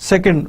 Second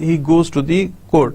he goes to the court,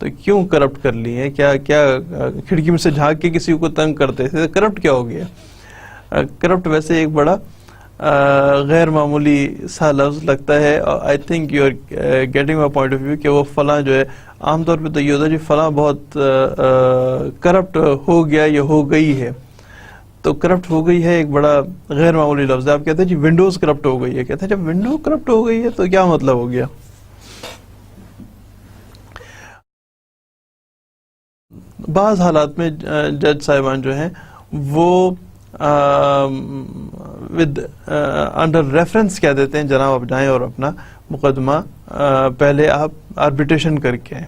تو کیوں corrupt کر لی ہے؟ کیا کھڑکی میں سے جھانک کے کسی کو تنگ کرتے تھے؟ کرپٹ کیا ہو گیا؟ کرپٹ ویسے ایک بڑا غیر معمولی سا لفظ لگتا ہے. I think you are getting my point of view کہ وہ فلاں جو ہے عام طور پہ تو یہ ہوتا ہے جی فلاں بہت کرپٹ ہو گیا یا ہو گئی ہے. تو کرپٹ ہو گئی ہے ایک بڑا غیر معمولی لفظ ہے. آپ کہتے ہیں جی ونڈوز کرپٹ ہو گئی ہے. کہتے ہیں جب ونڈو کرپٹ ہو گئی ہے تو کیا مطلب ہو گیا؟ بعض حالات میں جج صاحبان جو ہیں وہ ود انڈر ریفرنس کہہ دیتے ہیں جناب آپ جائیں اور اپنا مقدمہ پہلے آپ آربیٹریشن کر کے آئیں.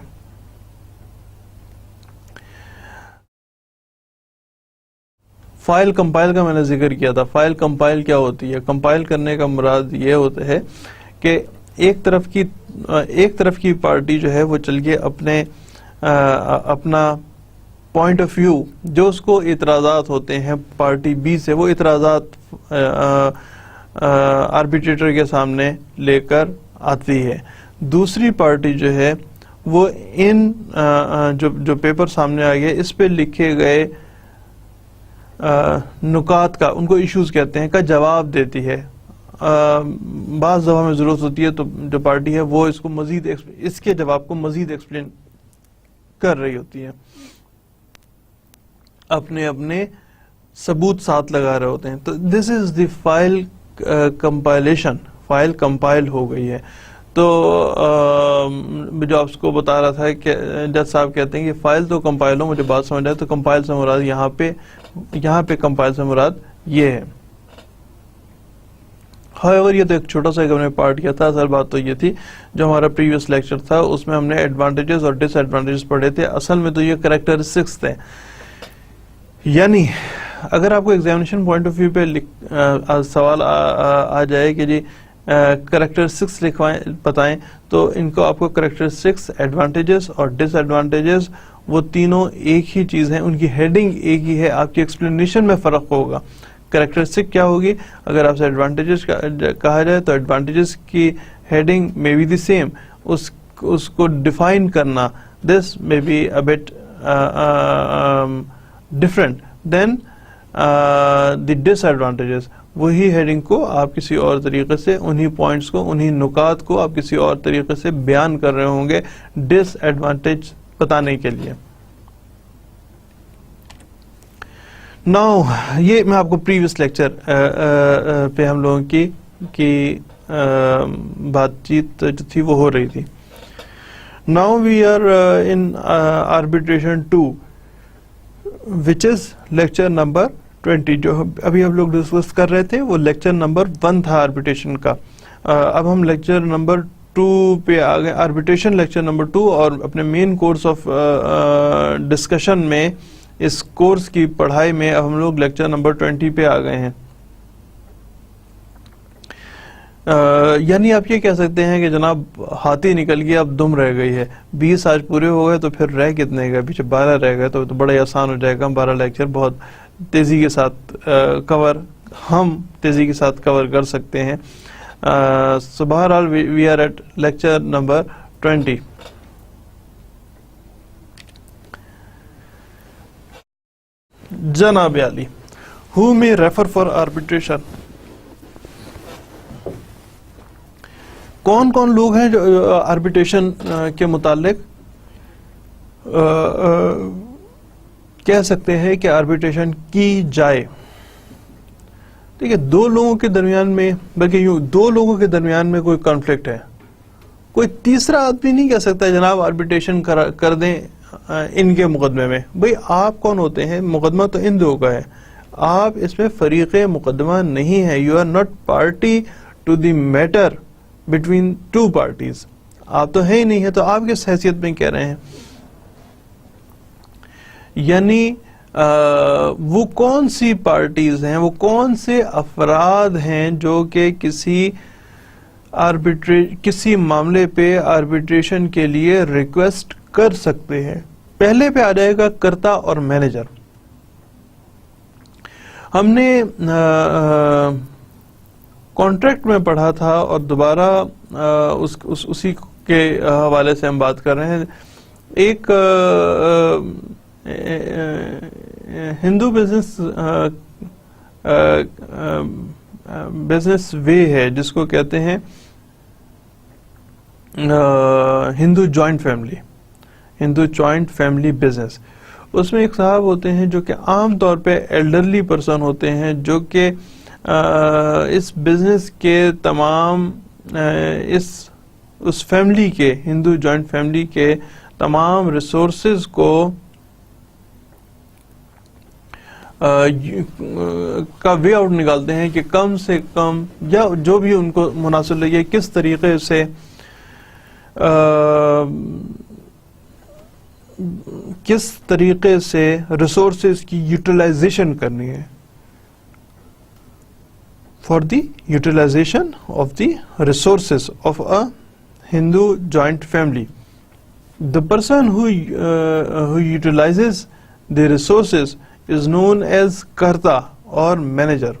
فائل کمپائل کا میں نے ذکر کیا تھا. فائل کمپائل کیا ہوتی ہے؟ کمپائل کرنے کا مراد یہ ہوتا ہے کہ ایک طرف کی پارٹی جو ہے وہ چل کے اپنا پوائنٹ آف ویو جو اس کو اعتراضات ہوتے ہیں پارٹی بی سے، وہ اعتراضات آربیٹریٹر کے سامنے لے کر آتی ہے. دوسری پارٹی جو ہے وہ ان جو پیپر سامنے آ گیا اس پہ لکھے گئے نکات کا، ان کو ایشوز کہتے ہیں، کا جواب دیتی ہے. بعض دفعہ میں ضرورت ہوتی ہے تو جو پارٹی ہے وہ اس کو مزید اس کے جواب کو مزید ایکسپلین کر رہی ہوتی ہے، اپنے ثبوت ساتھ لگا رہے ہوتے ہیں. تو this is the file compilation. File compile ہو گئی ہے. تو جو آپ کو بتا رہا تھا کہ جج صاحب کہتے ہیں کہ فائل تو کمپائل ہو، مجھے بات سمجھ آئے. تو کمپائل سے مراد یہاں پہ کمپائل سے مراد یہ ہے. however یہ تو ایک چھوٹا سا ہم نے پارٹ کیا تھا. اصل بات تو یہ تھی جو ہمارا پریویس لیکچر تھا اس میں ہم نے ایڈوانٹیجز اور ڈس ایڈوانٹیجز پڑھے تھے. اصل میں تو یہ کریکٹرسٹکس تھے. یعنی اگر آپ کو ایگزامینیشن پوائنٹ آف ویو پہ سوال آ جائے کہ جی کریکٹرسٹکس بتائیں، تو ان کو آپ کو کریکٹرسٹکس، ایڈوانٹیجز اور ڈس ایڈوانٹیجز وہ تینوں ایک ہی چیز ہیں، ان کی ہیڈنگ ایک ہی ہے. آپ کی ایکسپلینیشن میں فرق ہوگا. کریکٹرسٹک کیا ہوگی؟ اگر آپ سے ایڈوانٹیجز کہا جائے تو ایڈوانٹیجز کی ہیڈنگ میں بی دی سیم. اس کو ڈیفائن کرنا دس میں be a but different than the disadvantages. وہی ہیڈنگ کو آپ کسی اور طریقے سے، انہی پوائنٹس کو، انہی نکات کو آپ کسی اور طریقے سے بیان کر رہے ہوں گے ڈس ایڈوانٹیج بتانے کے لیے. ناؤ یہ میں آپ کو پریویس لیکچر پہ ہم لوگوں کی بات چیت جو تھی وہ ہو رہی تھی. Now we are in arbitration 2 which is lecture number 20. جو ابھی ہم لوگ ڈسکس کر رہے تھے وہ لیکچر نمبر 1 تھا آربیٹریشن کا. اب ہم لیکچر نمبر 2 پہ آ گئے، آربیٹریشن لیکچر نمبر 2. اور اپنے مین کورس آف ڈسکشن میں، اس کورس کی پڑھائی میں اب ہم لوگ لیکچر نمبر 20 پہ آ گئے ہیں. یعنی آپ یہ کہہ سکتے ہیں کہ جناب ہاتھی نکل گیا اب دم رہ گئی ہے. 20 آج پورے ہو گئے تو پھر رہ کتنے گئے؟ پیچھے 12 رہ گئے تو بڑا ہی آسان ہو جائے گا. 12 لیکچر بہت تیزی کے ساتھ کور کر سکتے ہیں. سو بہرحال we are at lecture number 20. جناب علی who may refer for arbitration. کون کون لوگ ہیں جو آربیٹریشن کے متعلق کہہ سکتے ہیں کہ آربیٹریشن کی جائے؟ ٹھیک ہے، 2 لوگوں کے درمیان میں، بلکہ یوں 2 لوگوں کے درمیان میں کوئی کانفلکٹ ہے. کوئی تیسرا آدمی نہیں کہہ سکتا جناب آربیٹریشن کر دیں ان کے مقدمے میں. بھئی آپ کون ہوتے ہیں؟ مقدمہ تو ان 2 کا ہے، آپ اس میں فریق مقدمہ نہیں ہے. You are not party to the matter between 2 parties. آپ تو ہے ہی نہیں ہے، تو آپ کس حیثیت میں کہہ رہے ہیں؟ یعنی وہ کون سی پارٹیز ہیں، وہ کون سے افراد ہیں جو کہ کسی معاملے پہ آربیٹریشن کے لیے ریکویسٹ کر سکتے ہیں؟ پہلے پہ آ جائے گا کرتا اور مینیجر. ہم نے کانٹریکٹ میں پڑھا تھا اور دوبارہ اسی کے حوالے سے ہم بات کر رہے ہیں. ایک ہندو بزنس وے ہے جس کو کہتے ہیں ہندو جوائنٹ فیملی بزنس. اس میں ایک صاحب ہوتے ہیں جو کہ عام طور پہ ایلڈرلی پرسن ہوتے ہیں جو کہ اس بزنس کے تمام اس فیملی کے ہندو جوائنٹ فیملی کے تمام ریسورسز کو کا وے آؤٹ نکالتے ہیں کہ کم سے کم یا جو بھی ان کو مناسب لگے کس طریقے سے ریسورسز کی یوٹیلائزیشن کرنی ہے. For the utilisation of the resources of a Hindu joint family, the person who utilizes the resources is known as کرتا اور مینیجر.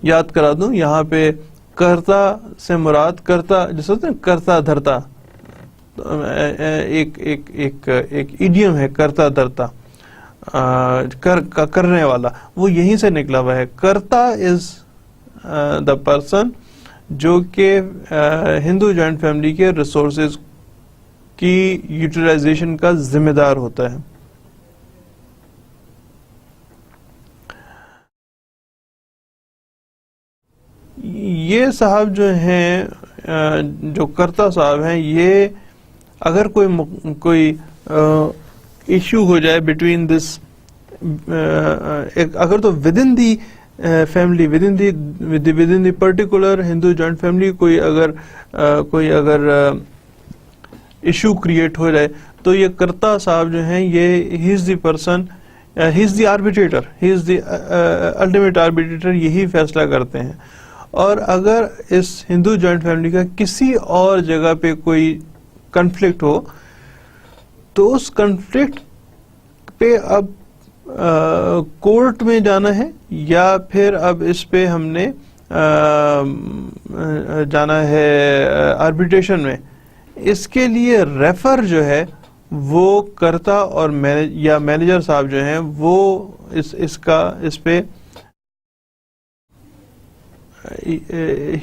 یاد کرا دوں یہاں پہ کرتا سے مراد کرتا جیسے ہوتا ہے کرتا دھرتا, ایک ایڈیم ہے کرتا دھرتا, کرنے والا, وہ یہیں سے نکلا ہوا ہے. کرتا از دا پرسن جو کہ ہندو جوائنٹ فیملی کے ریسورسز کی یوٹیلائزیشن کا ذمہ دار ہوتا ہے. یہ صاحب جو ہیں جو کرتا صاحب ہیں, یہ اگر کوئی ایشو ہو جائے بٹوین دس, اگر تو with in the family with in the particular Hindu joint family کوئی اگر ایشو کریٹ ہو جائے تو یہ کرتا صاحب جو ہیں یہ he is the person, he is the arbitrator, he is the ultimate arbitrator, یہی فیصلہ کرتے ہیں. اور اگر اس ہندو جوائنٹ فیملی کا کسی اور جگہ پہ کوئی کنفلکٹ ہو تو اس کنفلکٹ پہ اب کورٹ میں جانا ہے یا پھر اب اس پہ ہم نے جانا ہے آربیٹریشن میں. اس کے لیے ریفر جو ہے وہ کرتا اور یا مینیجر صاحب جو ہیں وہ اس پہ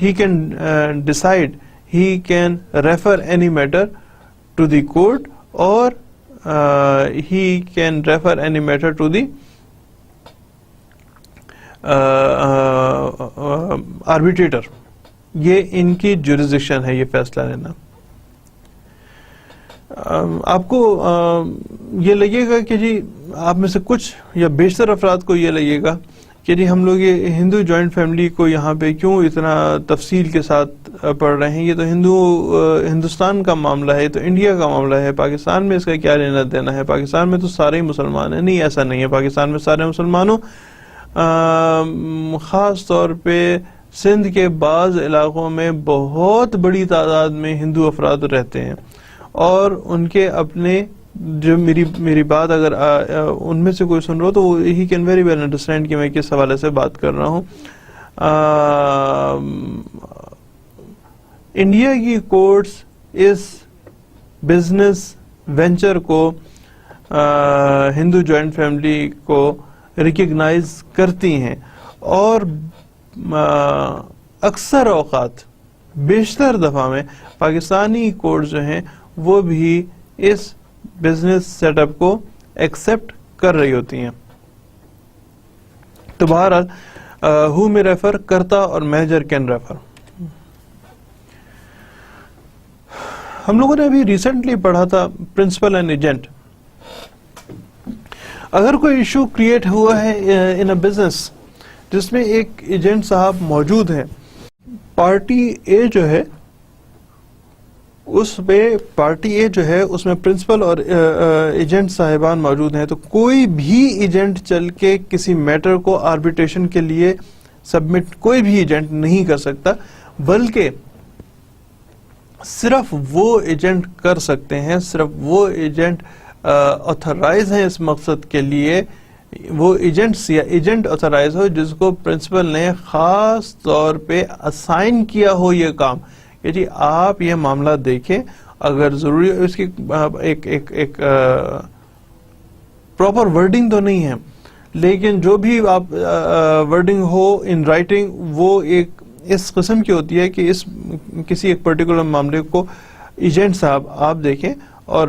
he can decide, he can refer any matter to the court or he can refer any matter to the arbitrator. یہ ان کی jurisdiction ہے یہ فیصلہ لینا. آپ کو یہ لگے گا کہ جی آپ میں سے کچھ یا بیشتر افراد کو یہ لگے گا کہ جی ہم لوگ یہ ہندو جوائنٹ فیملی کو یہاں پہ کیوں اتنا تفصیل کے ساتھ پڑھ رہے ہیں, یہ تو ہندوستان کا معاملہ ہے, تو انڈیا کا معاملہ ہے, پاکستان میں اس کا کیا لینا دینا ہے, پاکستان میں تو سارے ہی مسلمان ہیں. نہیں, ایسا نہیں ہے. پاکستان میں سارے مسلمانوں, خاص طور پہ سندھ کے بعض علاقوں میں بہت بڑی تعداد میں ہندو افراد رہتے ہیں اور ان کے اپنے, جو میری بات اگر ان میں سے کوئی سن رہا ہو تو he can very well understand کہ میں کس حوالے سے بات کر رہا ہوں. انڈیا کی کورٹس اس بزنس وینچر کو ہندو جوائنٹ فیملی کو ریکگنائز کرتی ہیں اور اکثر اوقات بیشتر دفعہ میں پاکستانی کورٹ جو ہیں وہ بھی اس بزنس سیٹ اپ کو ایکسپٹ کر رہی ہوتی ہیں. تو بہرحال ہو میں ریفر کرتا اور مینیجر کین ریفر. ہم لوگوں نے ابھی ریسنٹلی پڑھا تھا پرنسپل اینڈ ایجنٹ. اگر کوئی ایشو کریٹ ہوا ہے ان اے بزنس جس میں ایک ایجنٹ صاحب موجود ہے, پارٹی اے جو ہے اس میں پرنسپل اور ایجنٹ صاحبان موجود ہیں, تو کوئی بھی ایجنٹ چل کے کسی میٹر کو آربیٹریشن کے لیے سبمٹ کوئی بھی ایجنٹ نہیں کر سکتا, بلکہ صرف وہ ایجنٹ کر سکتے ہیں, صرف وہ ایجنٹ آتھرائز ہیں اس مقصد کے لیے, وہ ایجنٹ آتھرائز ہو جس کو پرنسپل نے خاص طور پہ اسائن کیا ہو یہ کام کہ جی آپ یہ معاملہ دیکھیں اگر ضروری ہے اس کی ایک پراپر ورڈنگ تو نہیں ہے، لیکن جو بھی آپ ورڈنگ ہو ان رائٹنگ وہ ایک اس قسم کی ہوتی ہے کہ اس کسی ایک پرٹیکولر معاملے کو ایجنٹ صاحب آپ دیکھیں اور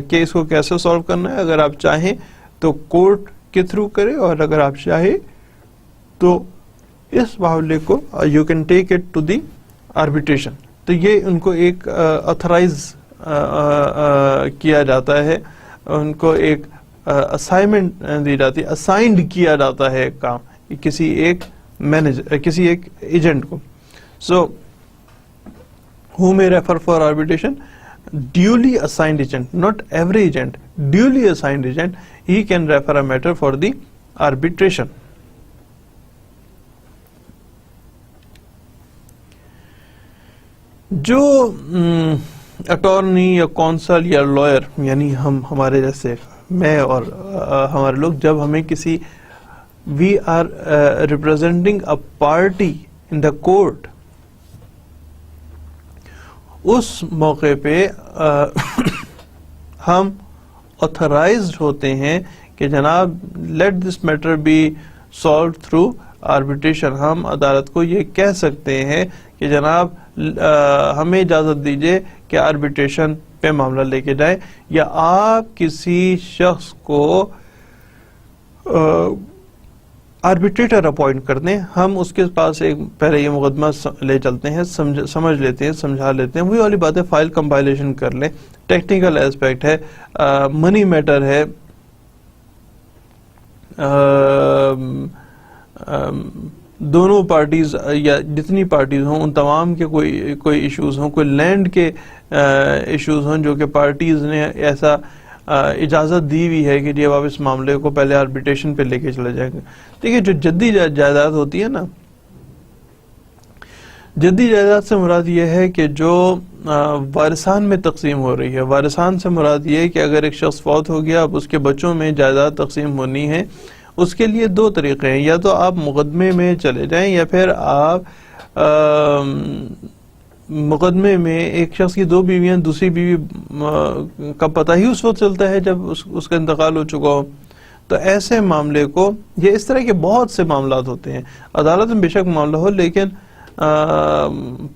کہ اس کو کیسے سالو کرنا ہے. اگر آپ چاہیں تو کورٹ کے تھرو کریں، اور اگر آپ چاہیں تو اس معاملے کو you can take it to the arbitration. تو یہ ان کو ایک اتھرائز کیا جاتا ہے، ان کو ایک اسائنمنٹ دی جاتی ہے، اسائنڈ کیا جاتا ہے کام کسی ایک مینیجر، کسی ایک ایجنٹ کو. سو who may refer for arbitration? Duly assigned agent, not every agent, duly assigned agent, he can refer a matter for the arbitration. جو اٹارنی یا کونسل یا لائر، یعنی ہمارے جیسے میں اور ہمارے لوگ، جب ہمیں کسی we are representing a party in the court, اس موقع پہ ہم آتھرائزڈ ہوتے ہیں کہ جناب let this matter be solve through arbitration. ہم عدالت کو یہ کہہ سکتے ہیں کہ جناب ہمیں اجازت دیجیے کہ آربیٹریشن پہ معاملہ لے کے جائیں، یا آپ کسی شخص کو آربیٹریٹر اپوائنٹ کر دیں، ہم اس کے پاس ایک پہلے یہ مقدمہ لے چلتے ہیں، سمجھ لیتے ہیں، سمجھا لیتے ہیں، وہی والی بات ہے، فائل کمپائلیشن کر لیں، ٹیکنیکل ایسپیکٹ ہے، منی میٹر ہے، دونوں پارٹیز یا جتنی پارٹیز ہوں ان تمام کے کوئی ایشوز ہوں، کوئی لینڈ کے ایشوز ہوں جو کہ پارٹیز نے ایسا اجازت دی ہوئی ہے کہ جب آپ اس معاملے کو پہلے آربیٹریشن پہ لے کے چلے جائیں گے. دیکھیے جو جدی جائیداد ہوتی ہے نا، جدی جائیداد سے مراد یہ ہے کہ جو وارثان میں تقسیم ہو رہی ہے. وارثان سے مراد یہ ہے کہ اگر ایک شخص فوت ہو گیا، اب اس کے بچوں میں جائیداد تقسیم ہونی ہے. اس کے لیے دو طریقے ہیں، یا تو آپ مقدمے میں چلے جائیں، یا پھر آپ مقدمے میں ایک شخص کی دو بیویاں، دوسری بیوی کا پتہ ہی اس وقت چلتا ہے جب اس کا انتقال ہو چکا ہو. تو ایسے معاملے کو، یہ اس طرح کے بہت سے معاملات ہوتے ہیں، عدالت میں بے شک معاملہ ہو، لیکن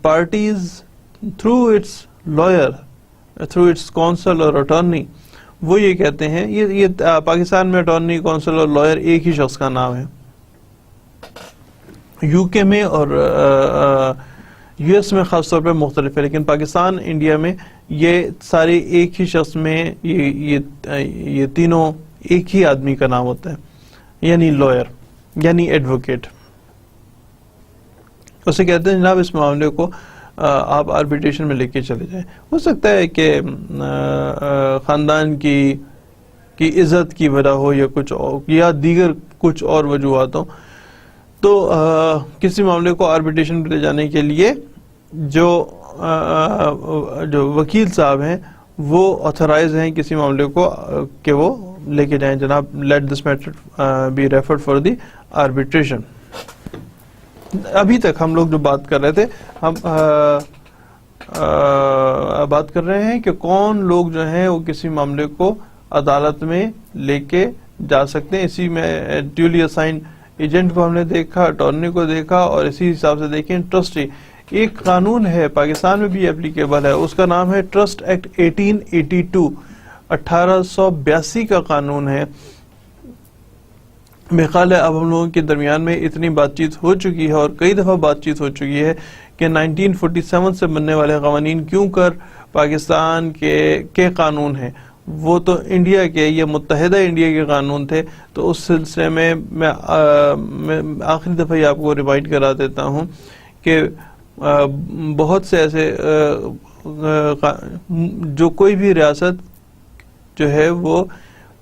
parties through its lawyer, through its counsel اور اٹارنی، وہ یہ کہتے ہیں، یہ پاکستان میں اٹارنی، کونسل اور لائر ایک ہی شخص کا نام ہے. یو کے میں اور یو ایس میں خاص طور پہ مختلف ہے، لیکن پاکستان، انڈیا میں یہ سارے ایک ہی شخص میں یہ تینوں ایک ہی آدمی کا نام ہوتا ہے، یعنی لائر، یعنی ایڈوکیٹ. اسے کہتے ہیں جناب اس معاملے کو آپ آربیٹریشن میں لے کے چلے جائیں. ہو سکتا ہے کہ خاندان کی عزت کی وجہ ہو، یا کچھ یا دیگر کچھ اور وجوہات ہوں، تو کسی معاملے کو آربیٹریشن پہ لے جانے کے لیے جو وکیل صاحب ہیں وہ آتھرائز ہیں کسی معاملے کو کہ وہ لے کے جائیں، جناب let this matter be referred for the arbitration. ابھی تک ہم لوگ جو بات کر رہے تھے، ہم بات کر رہے ہیں کہ کون لوگ جو ہیں وہ کسی معاملے کو عدالت میں لے کے جا سکتے ہیں. اسی میں ڈیولی اسائنڈ ایجنٹ کو ہم نے دیکھا، اٹارنی کو دیکھا، اور اسی حساب سے دیکھیں ٹرسٹی. ایک قانون ہے پاکستان میں بھی اپلیکیبل ہے، اس کا نام ہے ٹرسٹ ایکٹ 1882، 1882 کا قانون ہے. میرے خیال ہے اب ہم لوگوں کے درمیان میں اتنی بات چیت ہو چکی ہے، اور کئی دفعہ بات چیت ہو چکی ہے کہ 1947 سے بننے والے قوانین کیوں کر پاکستان کے قانون ہیں، وہ تو انڈیا کے، یہ متحدہ انڈیا کے قانون تھے. تو اس سلسلے میں میں آخری دفعہ یہ آپ کو ریمائنڈ کرا دیتا ہوں کہ بہت سے ایسے جو کوئی بھی ریاست جو ہے وہ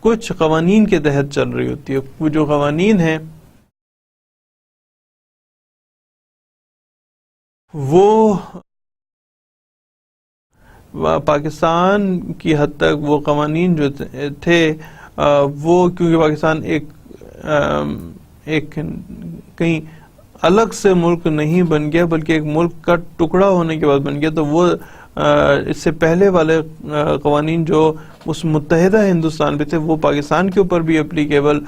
کچھ قوانین کے تحت چل رہی ہوتی ہے. وہ جو قوانین ہیں وہ پاکستان کی حد تک وہ قوانین جو تھے وہ، کیونکہ پاکستان ایک کہیں الگ سے ملک نہیں بن گیا بلکہ ایک ملک کا ٹکڑا ہونے کے بعد بن گیا، تو وہ اس سے پہلے والے قوانین جو اس متحدہ ہندوستان پہ تھے وہ پاکستان کے اوپر بھی اپلیکیبل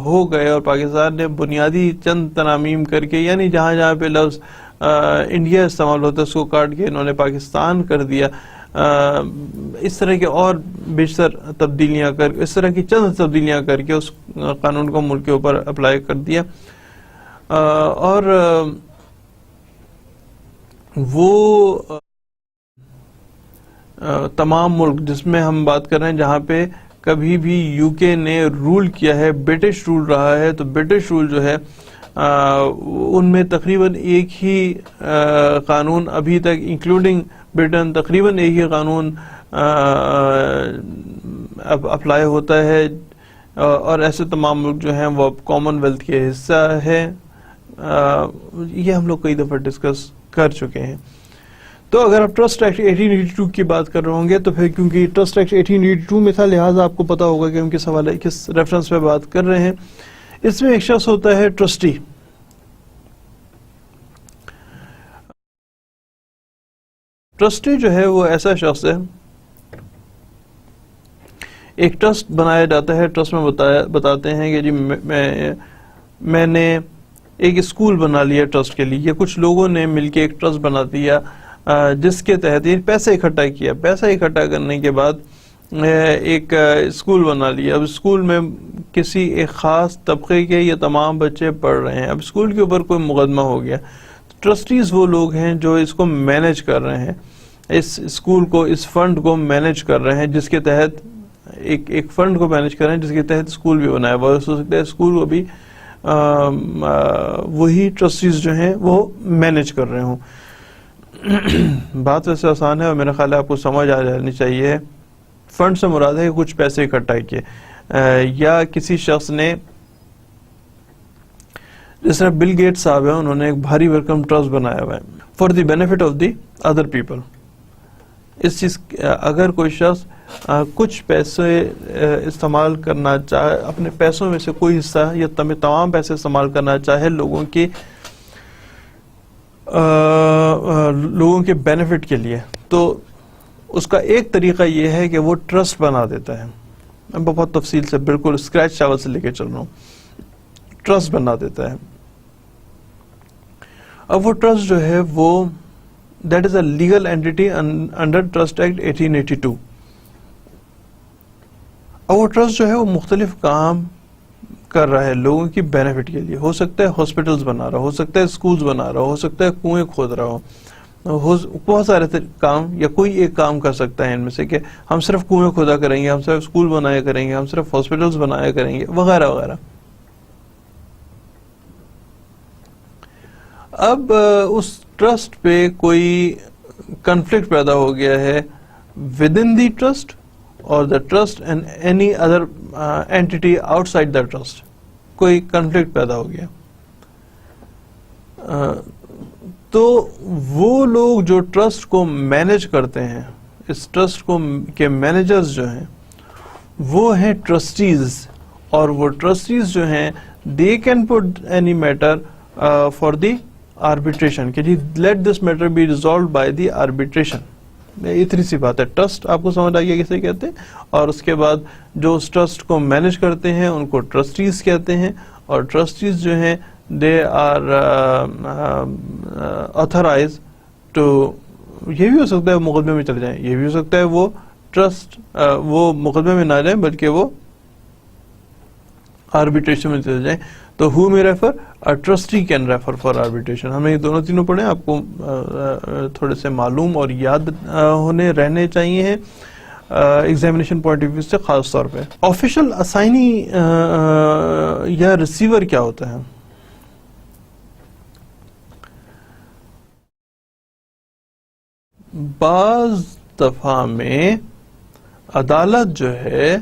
ہو گئے، اور پاکستان نے بنیادی چند ترامیم کر کے، یعنی جہاں جہاں پہ لفظ انڈیا استعمال ہوتا ہے اس کو کاٹ کے انہوں نے پاکستان کر دیا. اس طرح کے اور بیشتر تبدیلیاں کر، اس طرح کی چند تبدیلیاں کر کے اس قانون کو ملک کے اوپر اپلائی کر دیا. اور وہ تمام ملک جس میں ہم بات کر رہے ہیں جہاں پہ کبھی بھی یو کے نے رول کیا ہے، برٹش رول رہا ہے، تو برٹش رول جو ہے ان میں تقریباً ایک ہی قانون ابھی تک انکلوڈنگ برٹن تقریباً ایک ہی قانون اپلائی ہوتا ہے، اور ایسے تمام ملک جو ہیں وہ کامن ویلتھ کے حصہ ہے. یہ ہم لوگ کئی دفعہ ڈسکس کر چکے ہیں. تو اگر آپ ٹرسٹ ایکٹ 1882 کی بات کر رہے ہوں گے تو پھر کیونکہ ٹرسٹ ایکٹ 1882 میں تھا لہٰذا آپ کو پتا ہوگا کہ ہم کس حوالے کس ریفرنس پہ بات کر رہے ہیں. اس میں ایک شخص ہوتا ہے ٹرسٹی. ٹرسٹی جو ہے وہ ایسا شخص ہے، ایک ٹرسٹ بنایا جاتا ہے، ٹرسٹ میں بتاتے ہیں کہ جی میں نے ایک اسکول بنا لیا ٹرسٹ کے لیے، یا کچھ لوگوں نے مل کے ایک ٹرسٹ بنا دیا جس کے تحت پیسے اکٹھا کیا. پیسہ اکٹھا کرنے کے بعد ایک اسکول بنا لیا. اب اسکول میں کسی ایک خاص طبقے کے یہ تمام بچے پڑھ رہے ہیں. اب اسکول کے اوپر کوئی مقدمہ ہو گیا. ٹرسٹیز وہ لوگ ہیں جو اس کو مینیج کر رہے ہیں، اس اسکول کو، اس فنڈ کو مینیج کر رہے ہیں، جس کے تحت ایک فنڈ کو مینیج کر رہے ہیں جس کے تحت اسکول بھی بنایا ہوا. ہو سکتا ہے اسکول کو بھی وہی ٹرسٹیز جو ہیں وہ مینیج کر رہے ہوں. بات ویسے آسان ہے اور میرا خیال ہے آپ کو سمجھ آ جانی چاہیے. فنڈ سے مراد ہے کہ کچھ پیسے اکٹھا کیے، یا کسی شخص نے، جس طرح بل گیٹ صاحب ہیں، انہوں نے ایک بھاری بھرکم ٹرسٹ بنایا ہوا ہے for the benefit of the other people. اس چیز اگر کوئی شخص کچھ پیسے استعمال کرنا چاہے، اپنے پیسوں میں سے کوئی حصہ یا تمام پیسے استعمال کرنا چاہے لوگوں کے بینیفٹ کے لیے، تو اس کا ایک طریقہ یہ ہے کہ وہ ٹرسٹ بنا دیتا ہے. میں بہت تفصیل سے بالکل اسکریچ چاول سے لے کے چل رہا ہوں. ٹرسٹ بنا دیتا ہے. اب وہ ٹرسٹ جو ہے وہ that is a legal entity under trust act 1882. اب وہ ٹرسٹ جو ہے وہ مختلف کام کر رہا ہے لوگوں کی بینیفٹ کے لیے. ہو سکتا ہے ہاسپٹلز بنا رہا ہو سکتا ہے اسکولز بنا رہا ہو سکتا ہے کنویں کھود رہا ہو بہت سارے کام، یا کوئی ایک کام کر سکتا ہے ان میں سے کہ ہم صرف کنویں کھودا کریں گے، ہم صرف اسکول بنایا کریں گے، ہم صرف ہاسپٹلز بنایا کریں گے، وغیرہ وغیرہ. اب اس ٹرسٹ پہ کوئی کنفلکٹ پیدا ہو گیا ہے ود ان دی ٹرسٹ اور the trust and any other entity out side the trust. کوئی کنفلکٹ پیدا ہو گیا تو وہ لوگ جو ٹرسٹ کو مینیج کرتے ہیں، اس ٹرسٹ کو کے مینیجرز جو ہیں وہ ہیں ٹرسٹیز. اور وہ ٹرسٹیز جو ہیں they can put any matter for the arbitration, کہ جی let this matter be resolved by the arbitration. اتنی سی بات ہے. ٹرسٹ آپ کو سمجھ آ گیا کسے کہتے ہیں. اور اس کے بعد جو اس ٹرسٹ کو مینیج کرتے ہیں ان کو ٹرسٹیز کہتے ہیں. اور ٹرسٹیز جو ہیں دے آر آتھرائز ٹو، یہ بھی ہو سکتا ہے مقدمے میں چلے جائیں، یہ بھی ہو سکتا ہے وہ ٹرسٹ وہ مقدمے میں نہ جائیں بلکہ وہ آربیٹریشن میں چلے جائیں. تو who may refer? A trustee can refer for arbitration. ہمیں یہ دونوں تینوں پڑھیں، آپ کو تھوڑے سے معلوم اور یاد رہنے چاہیے ہیں ایگزامینیشن پوائنٹ آف ویو سے خاص طور پہ. آفیشل اسائنی یا ریسیور کیا ہوتا ہے؟ بعض دفعہ میں عدالت جو ہے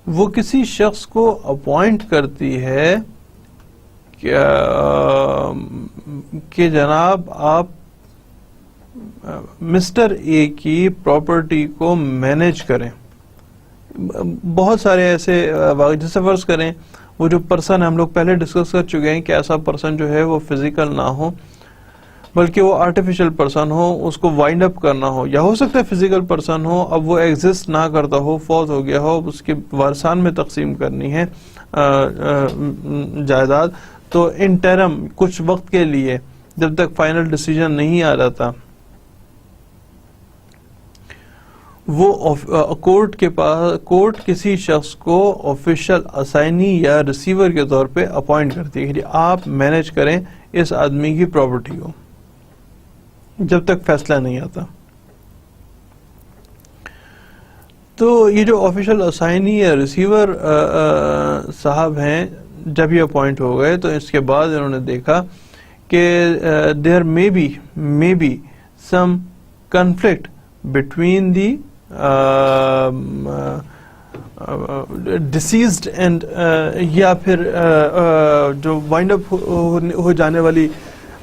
وہ کسی شخص کو اپوائنٹ کرتی ہے کہ جناب آپ مسٹر اے کی پراپرٹی کو مینیج کریں. بہت سارے ایسے جیسے فرض کریں وہ جو پرسن ہم لوگ پہلے ڈسکس کر چکے ہیں کہ ایسا پرسن جو ہے وہ فزیکل نہ ہو، بلکہ وہ آرٹیفیشل پرسن ہو, اس کو وائنڈ اپ کرنا ہو, یا ہو سکتا ہے فزیکل پرسن ہو, اب وہ ایگزسٹ نہ کرتا ہو, فوت ہو گیا ہو, اس کے وارثان میں تقسیم کرنی ہے جائیداد, تو انٹرم کچھ وقت کے لیے جب تک فائنل ڈیسیجن نہیں آ جاتا وہ کورٹ کے پاس, کورٹ کسی شخص کو آفیشل اسائنی یا ریسیور کے طور پہ اپوائنٹ کرتی ہے کہ آپ مینیج کریں اس آدمی کی پراپرٹی کو جب تک فیصلہ نہیں آتا. تو یہ جو آفیشل اسائنی یا ریسیور صاحب ہیں, جب یہ اپوائنٹ ہو گئے تو اس کے بعد انہوں نے دیکھا کہ there may be some conflict between the deceased and یا پھر جو وائنڈ اپ ہو جانے والی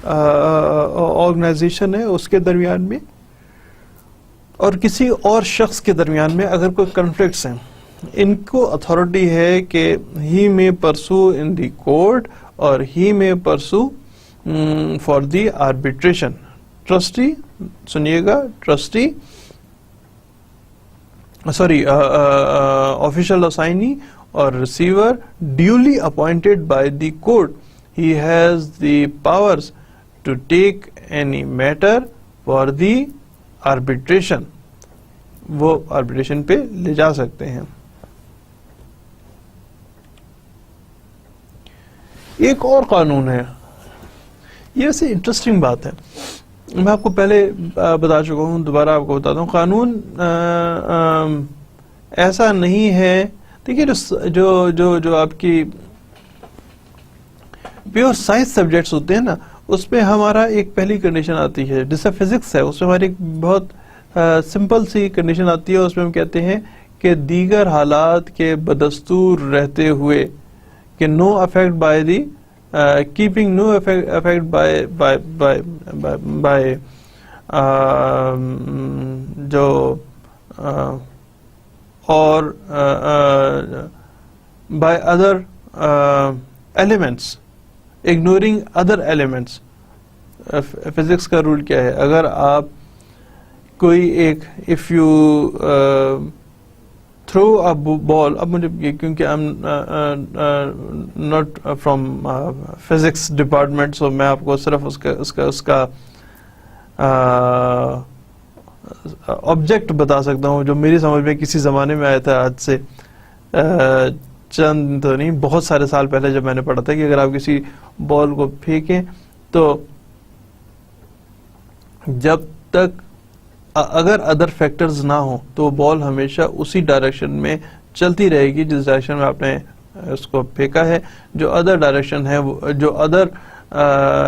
آرگنائزیشن ہے اس کے درمیان میں اور کسی اور شخص کے درمیان میں اگر کوئی کنفلکٹس ہیں, ان کو اتھارٹی ہے کہ ہی میں پرسو ان دی کورٹ اور ہی میں پرسو فار دی آربیٹریشن. ٹرسٹی, سنیے گا, trustee official assignee or receiver duly appointed by the court, he has the powers to take any matter for the arbitration. وہ arbitration پہ لے جا سکتے ہیں. ایک اور قانون ہے, یہ ویسے انٹرسٹنگ بات ہے, میں آپ کو پہلے بتا چکا ہوں, دوبارہ آپ کو بتاتا ہوں. قانون ایسا نہیں ہے, دیکھیے جو آپ کی پیور سائنس سبجیکٹس ہوتے ہیں نا, اس میں ہمارا ایک پہلی کنڈیشن آتی ہے, جیسے فزکس ہے, اس میں ہماری ایک بہت سمپل سی کنڈیشن آتی ہے. اس میں ہم کہتے ہیں کہ دیگر حالات کے بدستور رہتے ہوئے کہ no effect by the keeping no effect by جو اور by other elements, ignoring other elements. Physics کا رول کیا ہے, اگر آپ کوئی ایک if you throw a ball, اب مجھے کیونکہ not from physics department, so میں آپ کو صرف اس کا آبجیکٹ بتا سکتا ہوں جو میری سمجھ میں کسی زمانے میں آیا تھا, آج سے چند تو نہیں, بہت سارے سال پہلے جب میں نے پڑھا تھا کہ اگر آپ کسی بال کو پھینکیں تو جب تک اگر ادر فیکٹرز نہ ہوں تو وہ بال ہمیشہ اسی ڈائریکشن میں چلتی رہے گی جس ڈائریکشن میں آپ نے اس کو پھینکا ہے. جو ادر ڈائریکشن ہے, جو ادر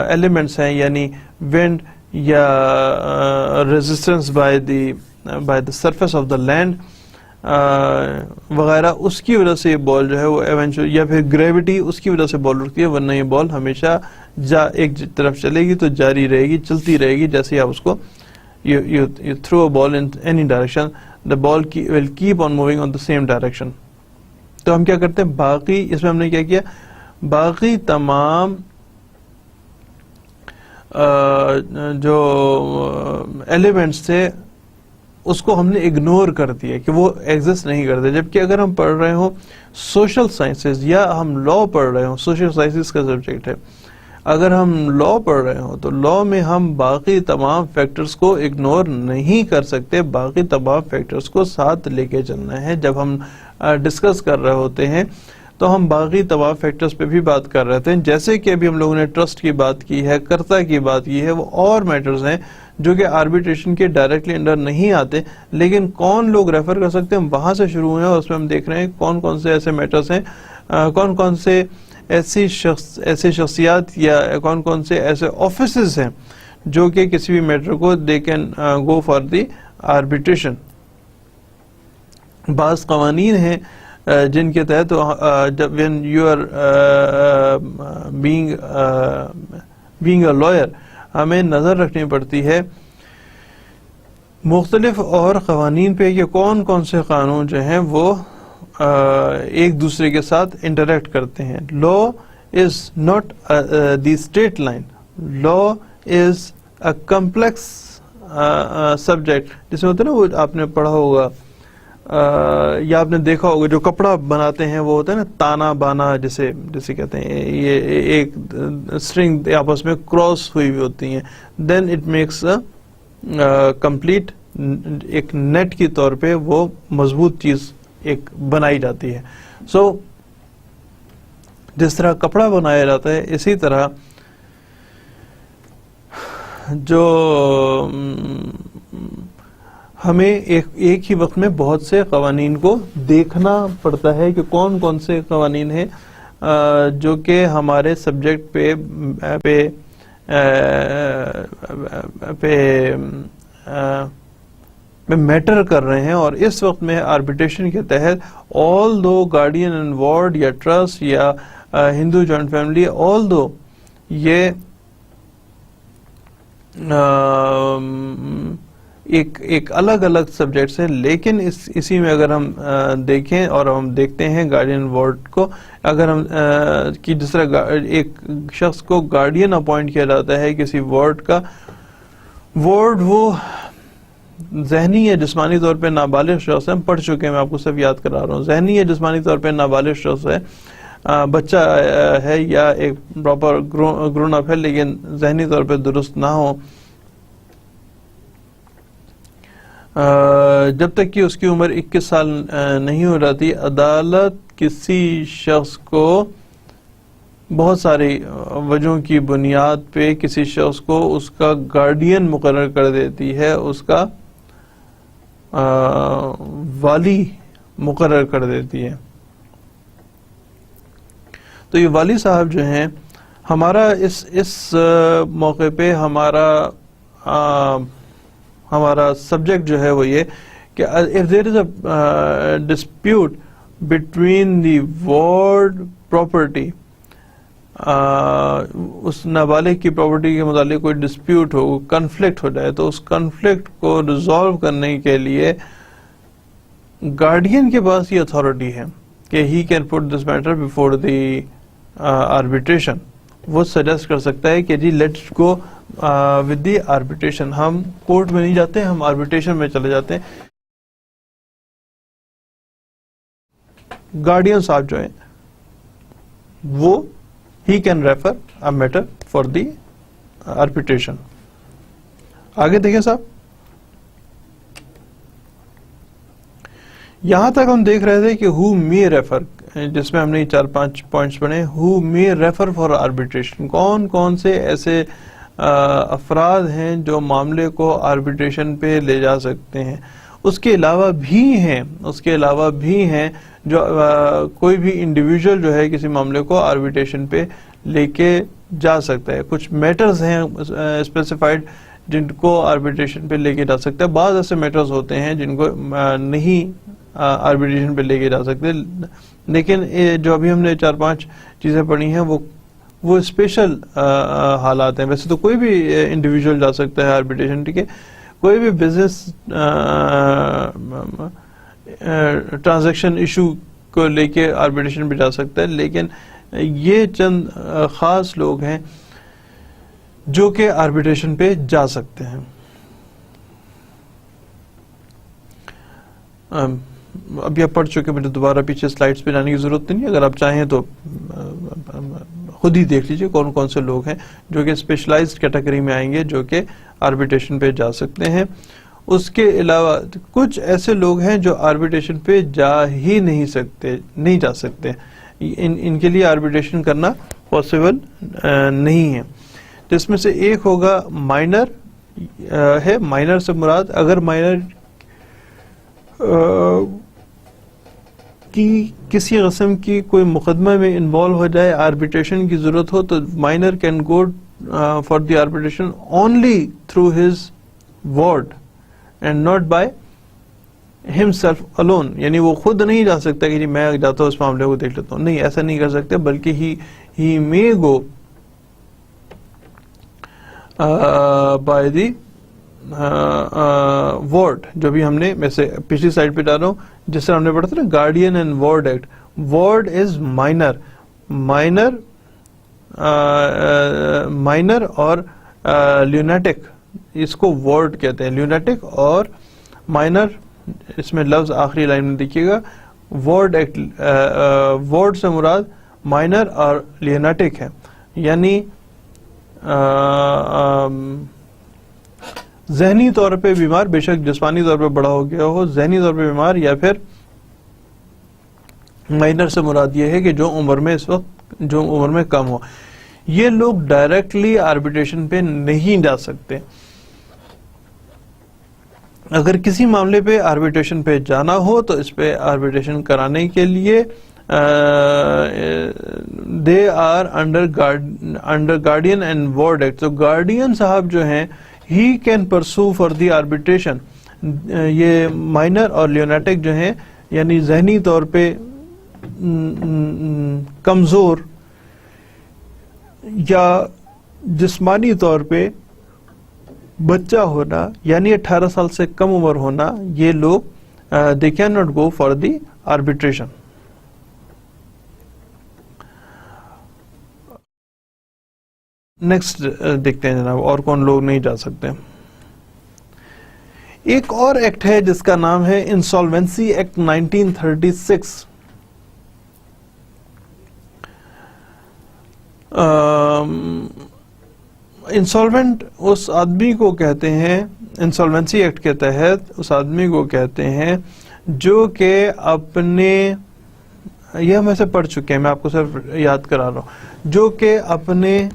ایلیمنٹس ہیں, یعنی ونڈ یا resistance by the surface of the land وغیرہ, اس کی وجہ سے یہ بال جو ہے وہ ایونچولی, یا پھر گریوٹی, اس کی وجہ سے بال رکتی ہے, ورنہ یہ بال ہمیشہ ایک طرف چلے گی تو جاری رہے گی, چلتی رہے گی. جیسے ہی آپ اس کو you throw a ball in any direction, the ball will keep on moving on the same direction. تو ہم کیا کرتے ہیں, باقی اس میں ہم نے کیا کیا, باقی تمام جو ایلیمنٹس تھے اس کو ہم نے اگنور کر دیا کہ وہ ایگزسٹ نہیں کرتے. جبکہ اگر ہم پڑھ رہے ہوں سوشل سائنسز یا ہم لا پڑھ رہے ہوں, سوشل سائنسز کا سبجیکٹ ہے, اگر ہم لا پڑھ رہے ہوں تو لا میں ہم باقی تمام فیکٹرز کو اگنور نہیں کر سکتے, باقی تمام فیکٹرز کو ساتھ لے کے چلنا ہے. جب ہم ڈسکس کر رہے ہوتے ہیں تو ہم باقی تمام فیکٹرز پہ بھی بات کر رہے تھے, جیسے کہ ابھی ہم لوگوں نے ٹرسٹ کی بات کی ہے, کرتا کی بات کی ہے, وہ اور میٹرز ہیں جو کہ آربیٹریشن کے ڈائریکٹلی انڈر نہیں آتے, لیکن کون لوگ ریفر کر سکتے ہیں, ہم وہاں سے شروع ہوئے ہیں. اس میں ہم دیکھ رہے ہیں کون کون سے ایسے میٹرز ہیں, کون کون سے ایسی شخصیات یا کون کون سے ایسے آفیسز ہیں جو کہ کسی بھی میٹر کو they can go for the arbitration. بعض قوانین ہیں جن کے تحت جب when you are being a lawyer ہمیں نظر رکھنی پڑتی ہے مختلف اور قوانین پہ کہ کون کون سے قانون جو ہیں وہ ایک دوسرے کے ساتھ انٹریکٹ کرتے ہیں. Law is not the state line, law is complex subject جس میں ہوتا ہے نا, وہ آپ نے پڑھا ہوگا یا آپ نے دیکھا ہوگا, جو کپڑا بناتے ہیں وہ ہوتا ہے نا تانا بانا جسے کہتے ہیں, یہ ایک اسٹرنگ آپس میں کراس ہوئی ہوئی ہوتی ہیں, دین اٹ میکس کمپلیٹ, ایک نیٹ کی طور پہ وہ مضبوط چیز ایک بنائی جاتی ہے. سو جس طرح کپڑا بنایا جاتا ہے, اسی طرح جو ہمیں ایک ہی وقت میں بہت سے قوانین کو دیکھنا پڑتا ہے کہ کون کون سے قوانین ہیں جو کہ ہمارے سبجیکٹ پہ میٹر کر رہے ہیں. اور اس وقت میں آربیٹریشن کے تحت آل دو گارڈین اینڈ وارڈ یا ٹرسٹ یا ہندو جوائنٹ فیملی, آل دو یہ ایک الگ الگ سبجیکٹس ہیں, لیکن اسی میں اگر ہم دیکھیں اور ہم دیکھتے ہیں گارڈین وارڈ کو, اگر ہم کہ جس طرح ایک شخص کو گارڈین اپوائنٹ کیا جاتا ہے کسی وارڈ کا, وارڈ وہ ذہنی یا جسمانی طور پہ نابالغ شخص ہے, ہم پڑھ چکے ہیں, میں آپ کو صرف یاد کرا رہا ہوں, ذہنی یا جسمانی طور پہ نابالغ شخص ہے, بچہ ہے یا ایک پراپر گرون اپ ہے لیکن ذہنی طور پہ درست نہ ہو, جب تک کہ اس کی عمر 21 سال نہیں ہو جاتی, عدالت کسی شخص کو بہت ساری وجہوں کی بنیاد پہ کسی شخص کو اس کا گارڈین مقرر کر دیتی ہے, اس کا والی مقرر کر دیتی ہے. تو یہ والی صاحب جو ہیں, ہمارا اس موقع پہ ہمارا سبجیکٹ جو ہے وہ یہ کہ if there is a dispute between the ward property, اس نابالغ کی پراپرٹی کے متعلق کوئی ڈسپیوٹ ہو, کنفلکٹ ہو جائے, تو اس کنفلکٹ کو ریزالو کرنے کے لیے گارڈین کے پاس یہ اتھارٹی ہے کہ he can put this matter before the arbitration. وہ سجیسٹ کر سکتا ہے کہ جی let's go with the arbitration, ہم کورٹ میں نہیں جاتے, ہم آربیٹریشن میں چلے جاتے ہیں. گارڈین صاحب جو ہیں وہ he can refer a matter for the arbitration. آگے دیکھیں صاحب, یہاں تک ہم دیکھ رہے تھے کہ who may refer, جس میں ہم نے 4-5 پوائنٹس پڑھے, who may refer for arbitration, کون کون سے ایسے افراد ہیں جو معاملے کو آربیٹریشن پہ لے جا سکتے ہیں. اس کے علاوہ بھی ہیں جو کوئی بھی انڈیویجول جو ہے کسی معاملے کو آربیٹریشن پہ لے کے جا سکتا ہے. کچھ میٹرز ہیں اسپیسیفائڈ جن کو آربیٹریشن پہ لے کے جا سکتا ہے, بعض ایسے میٹرز ہوتے ہیں جن کو نہیں آربیٹریشن پہ لے کے جا سکتے, لیکن جو ابھی ہم نے 4-5 چیزیں پڑھی ہیں وہ اسپیشل حالات ہیں. ویسے تو کوئی بھی انڈیویجول جا سکتا ہے آربیٹریشن, ٹھیک ہے, کوئی بھی بزنس ٹرانزیکشن ایشو کو لے کے آربیٹریشن پہ جا سکتا ہے, لیکن یہ چند خاص لوگ ہیں جو کہ آربیٹریشن پہ جا سکتے ہیں. ابھی آپ پڑھ چکے, مجھے دوبارہ پیچھے سلائڈز پہ جانے کی ضرورت نہیں, اگر آپ چاہیں تو خود ہی دیکھ لیجئے کون کون سے لوگ ہیں جو کہ اسپیشلائزڈ کیٹیگری میں آئیں گے جو کہ آربیٹریشن پہ جا سکتے ہیں. اس کے علاوہ کچھ ایسے لوگ ہیں جو آربیٹریشن پہ نہیں جا سکتے, ان کے لیے آربیٹریشن کرنا پاسبل نہیں ہے, جس میں سے ایک ہوگا مائنر ہے. مائنر سے مراد اگر مائنر کی کسی قسم کی کوئی مقدمہ میں انوالو ہو جائے, آربیٹریشن کی ضرورت ہو, تو minor can go for the arbitration only through his ward and not by himself alone. یعنی وہ خود نہیں جا سکتا کہ جی میں جاتا ہوں اس معاملے کو دیکھ لیتا ہوں, نہیں, ایسا نہیں کر سکتے, بلکہ ہی may go by the ward. جو بھی ہم نے, میں سے پچھلی سائڈ پہ جا رہا ہوں, جس طرح ہم نے پڑھا تھا نا guardian and ward act, ward is minor اور لونیٹک اس کو وارڈ کہتے ہیں. لونیٹک اور مائنر, اس میں لفظ آخری لائن میں دیکھیے گا, وارڈ ایکٹ, وارڈ سے مراد مائنر اور لونیٹک ہے, یعنی ذہنی طور پہ بیمار, بے شک جسمانی طور پہ بڑا ہو گیا ہو, ذہنی طور پہ بیمار, یا پھر مائنر سے مراد یہ ہے کہ جو عمر میں اس وقت جو عمر میں کم ہو. یہ لوگ ڈائریکٹلی آربیٹریشن پہ نہیں جا سکتے. اگر کسی معاملے پہ آربیٹریشن پہ جانا ہو تو اس پہ آربیٹریشن کرانے کے لیے they are under guardian and ward act. تو گارڈین صاحب جو ہیں he can pursue for the arbitration. یہ مائنر اور لیونیٹک جو ہیں یعنی ذہنی طور پہ کمزور یا جسمانی طور پہ بچہ ہونا یعنی 18 سال سے کم عمر ہونا, یہ لوگ they can not go for the arbitration. Next دیکھتے ہیں جناب اور کون لوگ نہیں جا سکتے. ایک اور ایکٹ ہے جس کا نام ہے انسالوینسی ایکٹ 1936. انسالوینٹ اس آدمی کو کہتے ہیں, انسالوینسی ایکٹ کے تحت اس آدمی کو کہتے ہیں جو کہ اپنے, یہ ہم ایسے پڑھ چکے ہیں, میں آپ کو صرف یاد کرا رہا ہوں, جو کہ اپنے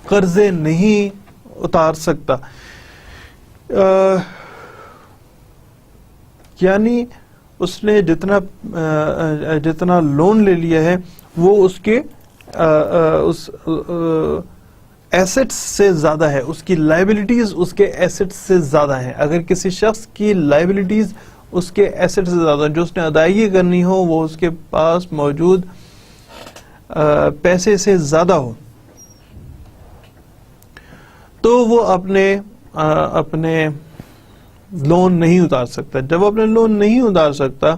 قرضے نہیں اتار سکتا. یعنی اس نے جتنا لون لے لیا ہے وہ اس کے ایسٹس سے زیادہ ہے, اس کی لائبلٹیز اس کے ایسٹس سے زیادہ ہیں. اگر کسی شخص کی لائبلٹیز اس کے ایسٹ سے زیادہ جو اس نے ادائیگی کرنی ہو وہ اس کے پاس موجود پیسے سے زیادہ ہو تو وہ اپنے لون نہیں اتار سکتا. جب وہ اپنے لون نہیں اتار سکتا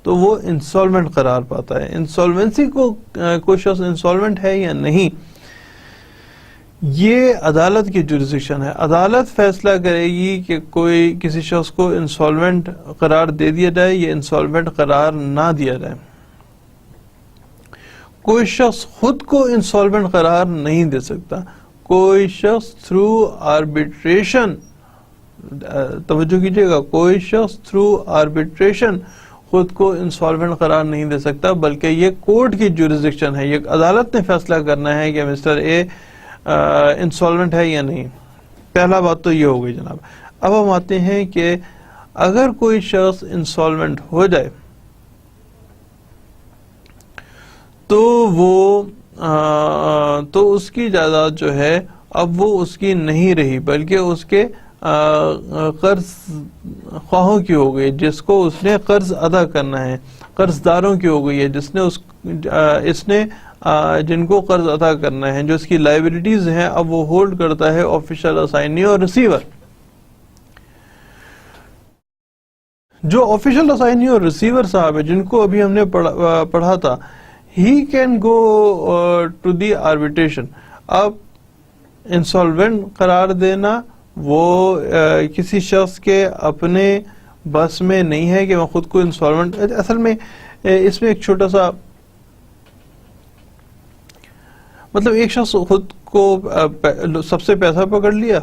تو وہ انسالوینٹ قرار پاتا ہے. انسالوینسی کو کوئی شخص انسالوینٹ ہے یا نہیں یہ عدالت کی جورسڈکشن ہے. عدالت فیصلہ کرے گی کہ کسی شخص کو انسالوینٹ قرار دے دیا جائے یا انسالوینٹ قرار نہ دیا جائے. کوئی شخص خود کو انسالوینٹ قرار نہیں دے سکتا. کوئی شخص تھرو آربیٹریشن, توجہ کیجئے گا, کوئی شخص تھرو آربیٹریشن خود کو انسالوینٹ قرار نہیں دے سکتا, بلکہ یہ کورٹ کی جورسڈکشن ہے. یہ عدالت نے فیصلہ کرنا ہے کہ مسٹر اے انسالوینٹ ہے یا نہیں. پہلا بات تو یہ ہو گئی جناب. اب ہم آتے ہیں کہ اگر کوئی شخص انسالوینٹ ہو جائے تو اس کی جائیداد جو ہے اب وہ اس کی نہیں رہی بلکہ اس کے قرض خواہوں کی ہو گئی, جس کو اس نے قرض ادا کرنا ہے, قرض داروں کی ہو گئی ہے, اس نے جن کو قرض ادا کرنا ہے, جو اس کی لائبلٹیز ہیں اب وہ ہولڈ کرتا ہے آفیشل اسائنی اور ریسیور. جو آفیشل اسائنی اور ریسیور صاحب ہے جن کو ابھی ہم نے پڑھا تھا, he can go to the arbitration. اب انسالوینٹ قرار دینا وہ کسی شخص کے اپنے بس میں نہیں ہے کہ میں خود کو انسالوینٹ. اصل میں اس میں ایک چھوٹا سا مطلب ایک شخص خود کو سب سے پیسہ پکڑ لیا,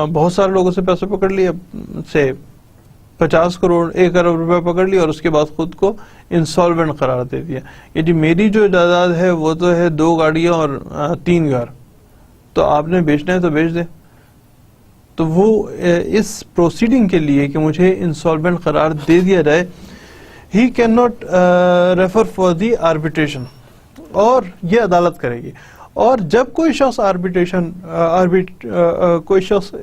بہت سارے لوگوں سے پیسہ پکڑ لیا, سے 50 کروڑ 1 ارب روپے پکڑ لیا اور اس کے بعد خود کو انسالوینٹ قرار دے دیا. یہ جی میری جو جائیداد ہے وہ تو ہے 2 گاڑیاں اور 3 گھر, تو آپ نے بیچنا ہے تو بیچ دیں. تو وہ اس پروسیڈنگ کے لیے کہ مجھے انسالوینٹ قرار دے دیا جائے, he can not refer for the arbitration, اور یہ عدالت کرے گی. اور جب کوئی شخص کوئی شخص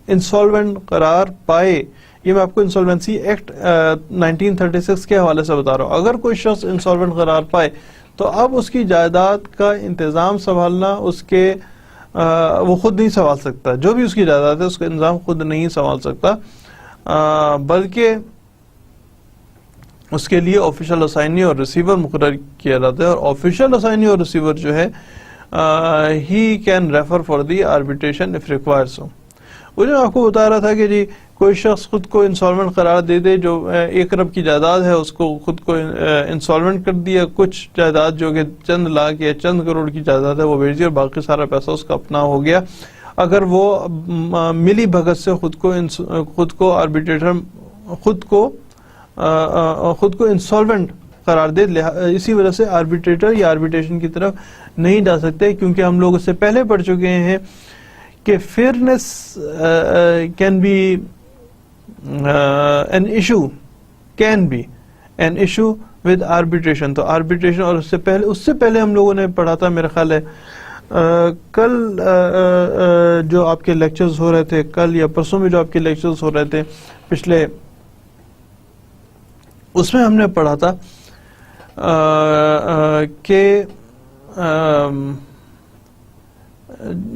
انسالوینٹ قرار پائے, یہ میں آپ کو انسالوینسی ایکٹ 1936 کے حوالے سے بتا رہا ہوں, اگر کوئی شخص انسالوینٹ قرار پائے تو اب اس کی جائیداد کا انتظام سنبھالنا اس کے وہ خود نہیں سنبھال سکتا. جو بھی اس کی جائیداد ہے اس کا انتظام خود نہیں سنبھال سکتا, بلکہ اس کے لیے آفیشل اسائنی اور ریسیور مقرر کیا جاتا ہے. اور آفیشل اسائنی اور ریسیور جو ہے he can refer for the arbitration if require so. وہ جو آپ کو بتا رہا تھا کہ جی کوئی شخص خود کو انسالوینٹ قرار دے دے، جو 1 ارب کی جائیداد ہے اس کو خود کو انسالوینٹ کر دیا، کچھ جائیداد جو کہ چند لاکھ یا چند کروڑ کی جائیداد ہے وہ بیچ دی اور باقی سارا پیسہ اس کا اپنا ہو گیا. اگر وہ ملی بھگت سے خود کو آربیٹریٹر خود کو انسالوینٹ قرار دے، اسی وجہ سے آربیٹریٹر یا آربیٹریشن کی طرف نہیں جا سکتے، کیونکہ ہم لوگ اس سے پہلے پڑھ چکے ہیں کہ fairness can be an issue with arbitration. تو آربیٹریشن، اور اس سے پہلے ہم لوگوں نے پڑھا تھا میرا خیال ہے کل جو آپ کے لیکچرز ہو رہے تھے، کل یا پرسوں میں جو آپ کے لیکچرز ہو رہے تھے پچھلے، اس میں ہم نے پڑھا تھا کہ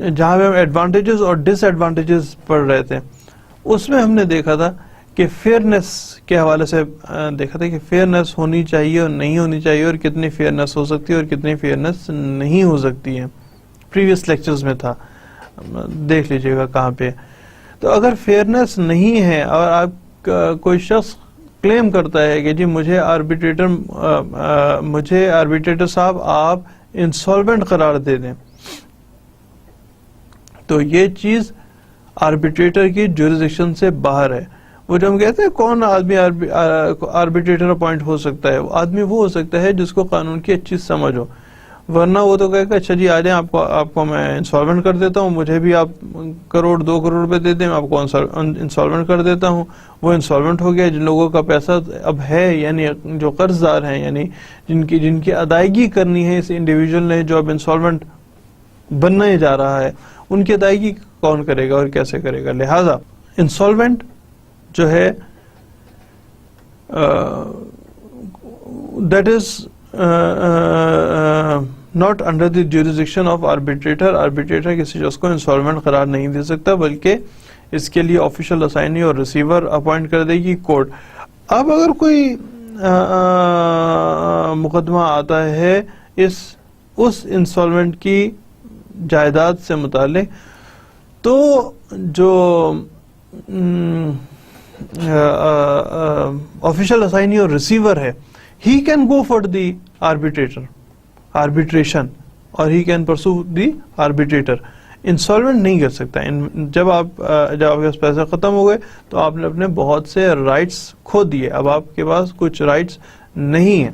جہاں پہ ہم ایڈوانٹیجز اور ڈس ایڈوانٹیجز پڑھ رہے تھے، اس میں ہم نے دیکھا تھا کہ فیئرنیس کے حوالے سے دیکھا تھا کہ فیئرنیس ہونی چاہیے اور نہیں ہونی چاہیے، اور کتنی فیئرنیس ہو سکتی ہے اور کتنی فیئرنیس نہیں ہو سکتی ہے. پریویس لیکچرز میں تھا، دیکھ لیجئے گا کہاں پہ. تو اگر فیئرنیس نہیں ہے اور آپ کوئی شخص کلیم کرتا ہے کہ جی مجھے آربیٹریٹر صاحب آپ انسالوینٹ قرار دے دیں، تو یہ چیز آربیٹریٹر کی جورسڈکشن سے باہر ہے. وہ جو ہم کہتے ہیں کون آدمی آربیٹریٹر اپوائنٹ ہو سکتا ہے، آدمی وہ ہو سکتا ہے جس کو قانون کی اچھی سمجھ ہو، ورنہ وہ تو کہے گا اچھا جی آ جائیں، آپ کو میں انسالوینٹ کر دیتا ہوں، مجھے بھی آپ 1 کروڑ 2 کروڑ روپے دے دیں، میں آپ کو انسالوینٹ کر دیتا ہوں. وہ انسالوینٹ ہو گیا. جن لوگوں کا پیسہ اب ہے، یعنی جو قرض دار ہیں، یعنی جن کی ادائیگی کرنی ہے اس انڈیویجول نے جو اب انسالوینٹ بننا ہی جا رہا ہے، ان کی ادائیگی کون کرے گا اور کیسے کرے گا؟ لہذا انسالوینٹ جو ہے that is not under the jurisdiction of arbitrator. Arbitrator کسی شخص کو انسالوینٹ قرار نہیں دے سکتا، بلکہ اس کے لیے آفیشل اسائنی اور ریسیور اپوائنٹ کر دے گی کورٹ. اب اگر کوئی مقدمہ آتا ہے اس انسالوینٹ کی جائیداد سے متعلق، تو جو آفیشل اسائنی اور ریسیور ہے، he can go for the arbitration اور ہی کین پرسو دی آربیٹریٹر. انسالوینٹ نہیں کر سکتا. جب آپ کے پاس پیسے ختم ہو گئے تو آپ نے اپنے بہت سے رائٹس کھو دیے، اب آپ کے پاس کچھ رائٹس نہیں ہیں.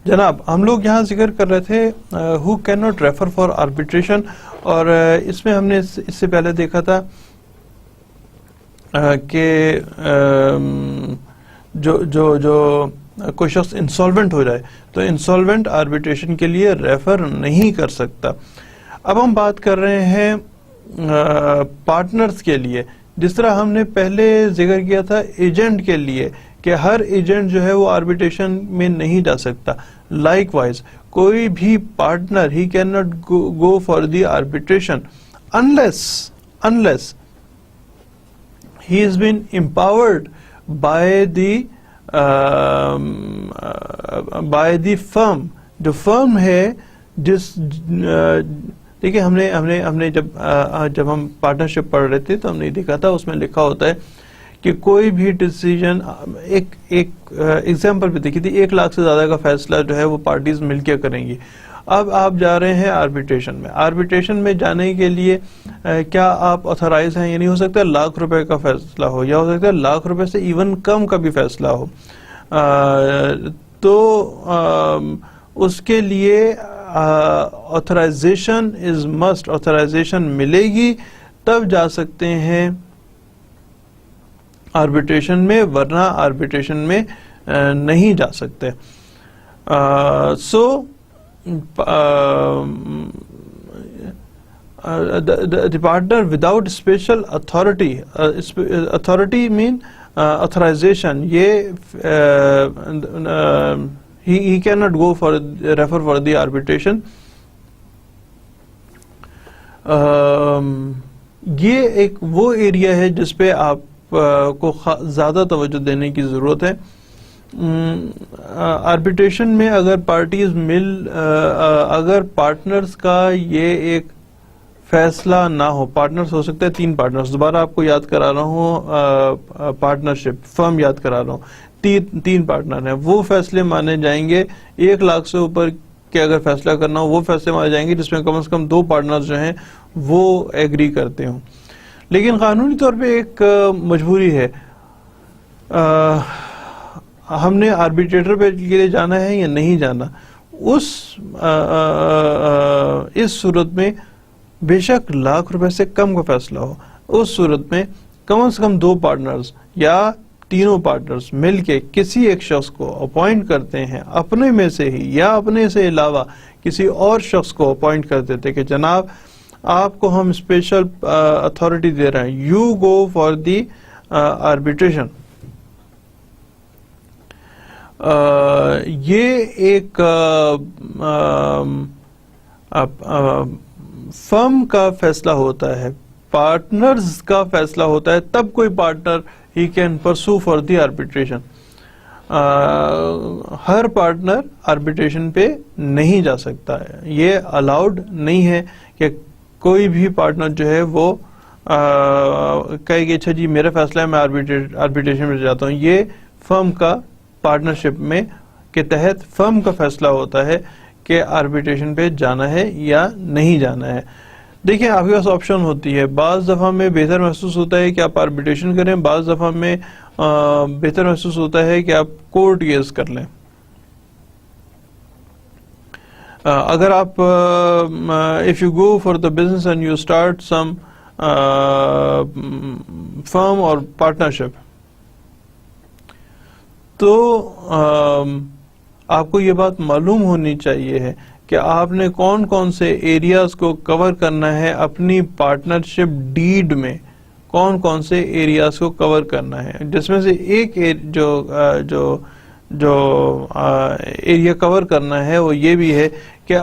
جناب ہم لوگ یہاں ذکر کر رہے تھے who can not refer for arbitration, اور اس میں ہم نے اس سے پہلے دیکھا تھا کہ جو کوئی شخص انسالوینٹ ہو جائے تو انسالوینٹ آربیٹریشن کے لیے ریفر نہیں کر سکتا. اب ہم بات کر رہے ہیں پارٹنرز کے لیے. جس طرح ہم نے پہلے ذکر کیا تھا ایجنٹ کے لیے کہ ہر ایجنٹ جو ہے وہ آربیٹریشن میں نہیں جا سکتا، لائک وائز کوئی بھی partner he can not go for the arbitration unless he has been empowered by the firm. جو فرم ہے دیکھیے ہم نے جب ہم پارٹنرشپ پڑھ رہے تھے تو ہم نے دیکھا تھا اس میں لکھا ہوتا ہے کہ کوئی بھی ڈیسیجن، ایک ایگزامپل بھی دیکھی تھی، 1 لاکھ سے زیادہ کا فیصلہ جو ہے وہ پارٹیز مل کے کریں گی. اب آپ جا رہے ہیں آربیٹریشن میں جانے کے لیے کیا آپ آتھورائز ہیں؟ یہ نہیں ہو سکتا لاکھ روپے کا فیصلہ ہو، یا ہو سکتا ہے لاکھ روپے سے ایون کم کا بھی فیصلہ ہو. تو اس کے لیے آتھورائزیشن از مسٹ، آتھورائزیشن ملے گی تب جا سکتے ہیں آربیٹریشن میں، ورنہ آربیٹریشن میں نہیں جا سکتے. سو the partner without special authority mean authorization, he cannot go for refer for the arbitration. یہ ایک وہ ایریا ہے جس پہ آپ کو زیادہ توجہ دینے کی ضرورت ہے. آربیٹریشن میں اگر پارٹیز اگر پارٹنرز کا یہ ایک فیصلہ نہ ہو. پارٹنرز ہو سکتے ہیں 3 پارٹنرز, دوبارہ آپ کو یاد کرا رہا ہوں پارٹنرشپ, فرم یاد کرا رہا ہوں, 3 پارٹنر ہیں, وہ فیصلے مانے جائیں گے. 1 لاکھ سے اوپر کہ اگر فیصلہ کرنا ہو وہ فیصلے مانے جائیں گے جس میں کم سے کم 2 پارٹنرز جو ہیں وہ ایگری کرتے ہوں. لیکن قانونی طور پہ ایک مجبوری ہے, ہم نے آربیٹریٹر پہ کے لیے جانا ہے یا نہیں جانا. اس صورت میں بے شک ₹1,00,000 سے کم کا فیصلہ ہو, اس صورت میں کم سے کم 2 پارٹنرز یا تینوں پارٹنرز مل کے کسی ایک شخص کو اپوائنٹ کرتے ہیں اپنے میں سے ہی, یا اپنے سے علاوہ کسی اور شخص کو اپوائنٹ کر دیتے کہ جناب آپ کو ہم اسپیشل اتھارٹی دے رہے ہیں, you go for the arbitration. یہ ایک فرم کا فیصلہ ہوتا ہے, پارٹنرز کا فیصلہ ہوتا ہے, تب کوئی partner he can pursue for the arbitration. Hare partner arbitration پہ نہیں جا سکتا ہے, یہ الاؤڈ نہیں ہے کہ کوئی بھی پارٹنر جو ہے وہ کہے کہ اچھا جی میرا فیصلہ ہے میں آربیٹریشن پہ جاتا ہوں. یہ فرم کا پارٹنرشپ میں کے تحت فرم کا فیصلہ ہوتا ہے کہ آربیٹریشن پہ جانا ہے یا نہیں جانا ہے. دیکھیں آپ کے پاس آپشن ہوتی ہے, بعض دفعہ میں بہتر محسوس ہوتا ہے کہ آپ آربیٹریشن کریں, بعض دفعہ میں بہتر محسوس ہوتا ہے کہ آپ کورٹ کیس کر لیں. اگر آپ if you go for the business and you start some firm or partnership, تو آپ کو یہ بات معلوم ہونی چاہیے ہے کہ آپ نے کون کون سے ایریاز کو کور کرنا ہے اپنی پارٹنرشپ ڈیڈ میں, کون کون سے ایریاز کو کور کرنا ہے, جس میں سے ایک جو ایریا کور کرنا ہے وہ یہ بھی ہے کہ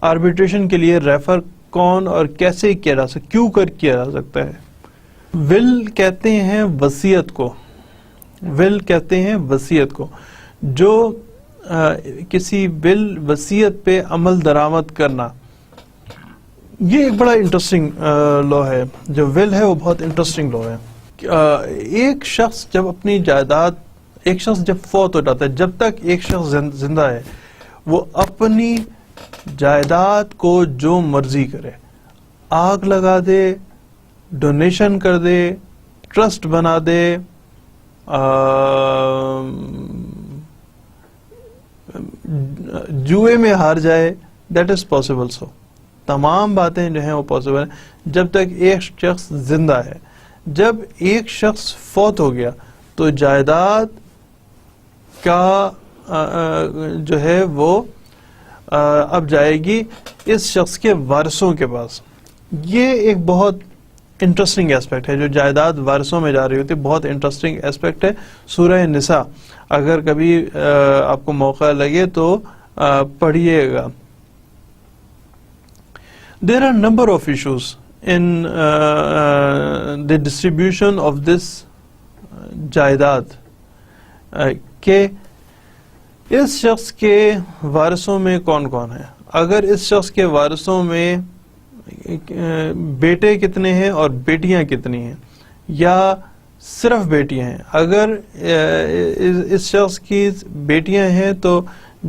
آربیٹریشن کے لیے ریفر کون اور کیسے کیا جا سکتا, کیوں کیا جا سکتا ہے. ول کہتے ہیں وصیت کو, ول کہتے ہیں وصیت کو, جو کسی ول وصیت پہ عمل درآمد کرنا. یہ ایک بڑا انٹرسٹنگ لا ہے, جو ول ہے وہ بہت انٹرسٹنگ لا ہے. ایک شخص جب اپنی جائیداد, ایک شخص جب فوت ہو جاتا ہے, جب تک ایک شخص زندہ ہے وہ اپنی جائیداد کو جو مرضی کرے, آگ لگا دے, ڈونیشن کر دے, ٹرسٹ بنا دے, جوئے میں ہار جائے, دیٹ از پاسبل. سو تمام باتیں جو ہیں وہ پاسبل ہیں جب تک ایک شخص زندہ ہے. جب ایک شخص فوت ہو گیا تو جائیداد کا جو ہے وہ اب جائے گی اس شخص کے وارثوں کے پاس. یہ ایک بہت انٹرسٹنگ ایسپیکٹ ہے جو جائیداد وارثوں میں جا رہی ہوتی ہے, بہت انٹرسٹنگ ایسپیکٹ ہے. سورہ نساء اگر کبھی آپ کو موقع لگے تو پڑھیے گا. There are number of issues in the distribution of this جائیداد, کہ اس شخص کے وارثوں میں کون کون ہے. اگر اس شخص کے وارثوں میں بیٹے کتنے ہیں اور بیٹیاں کتنی ہیں, یا صرف بیٹیاں ہیں. اگر اس شخص کی بیٹیاں ہیں تو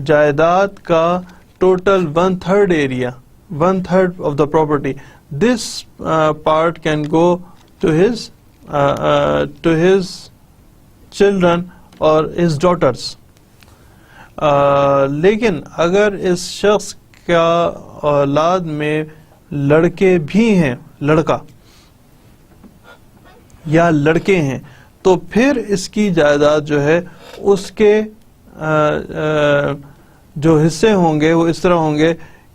جائیداد کا total 1/3 area, 1/3 of the property, this part can go to his children or his daughters. لیکن اگر اس شخص کا اولاد میں لڑکے بھی ہیں, لڑکا یا لڑکے ہیں, تو پھر اس کی جائیداد جو ہے اس کے جو حصے ہوں گے وہ اس طرح ہوں گے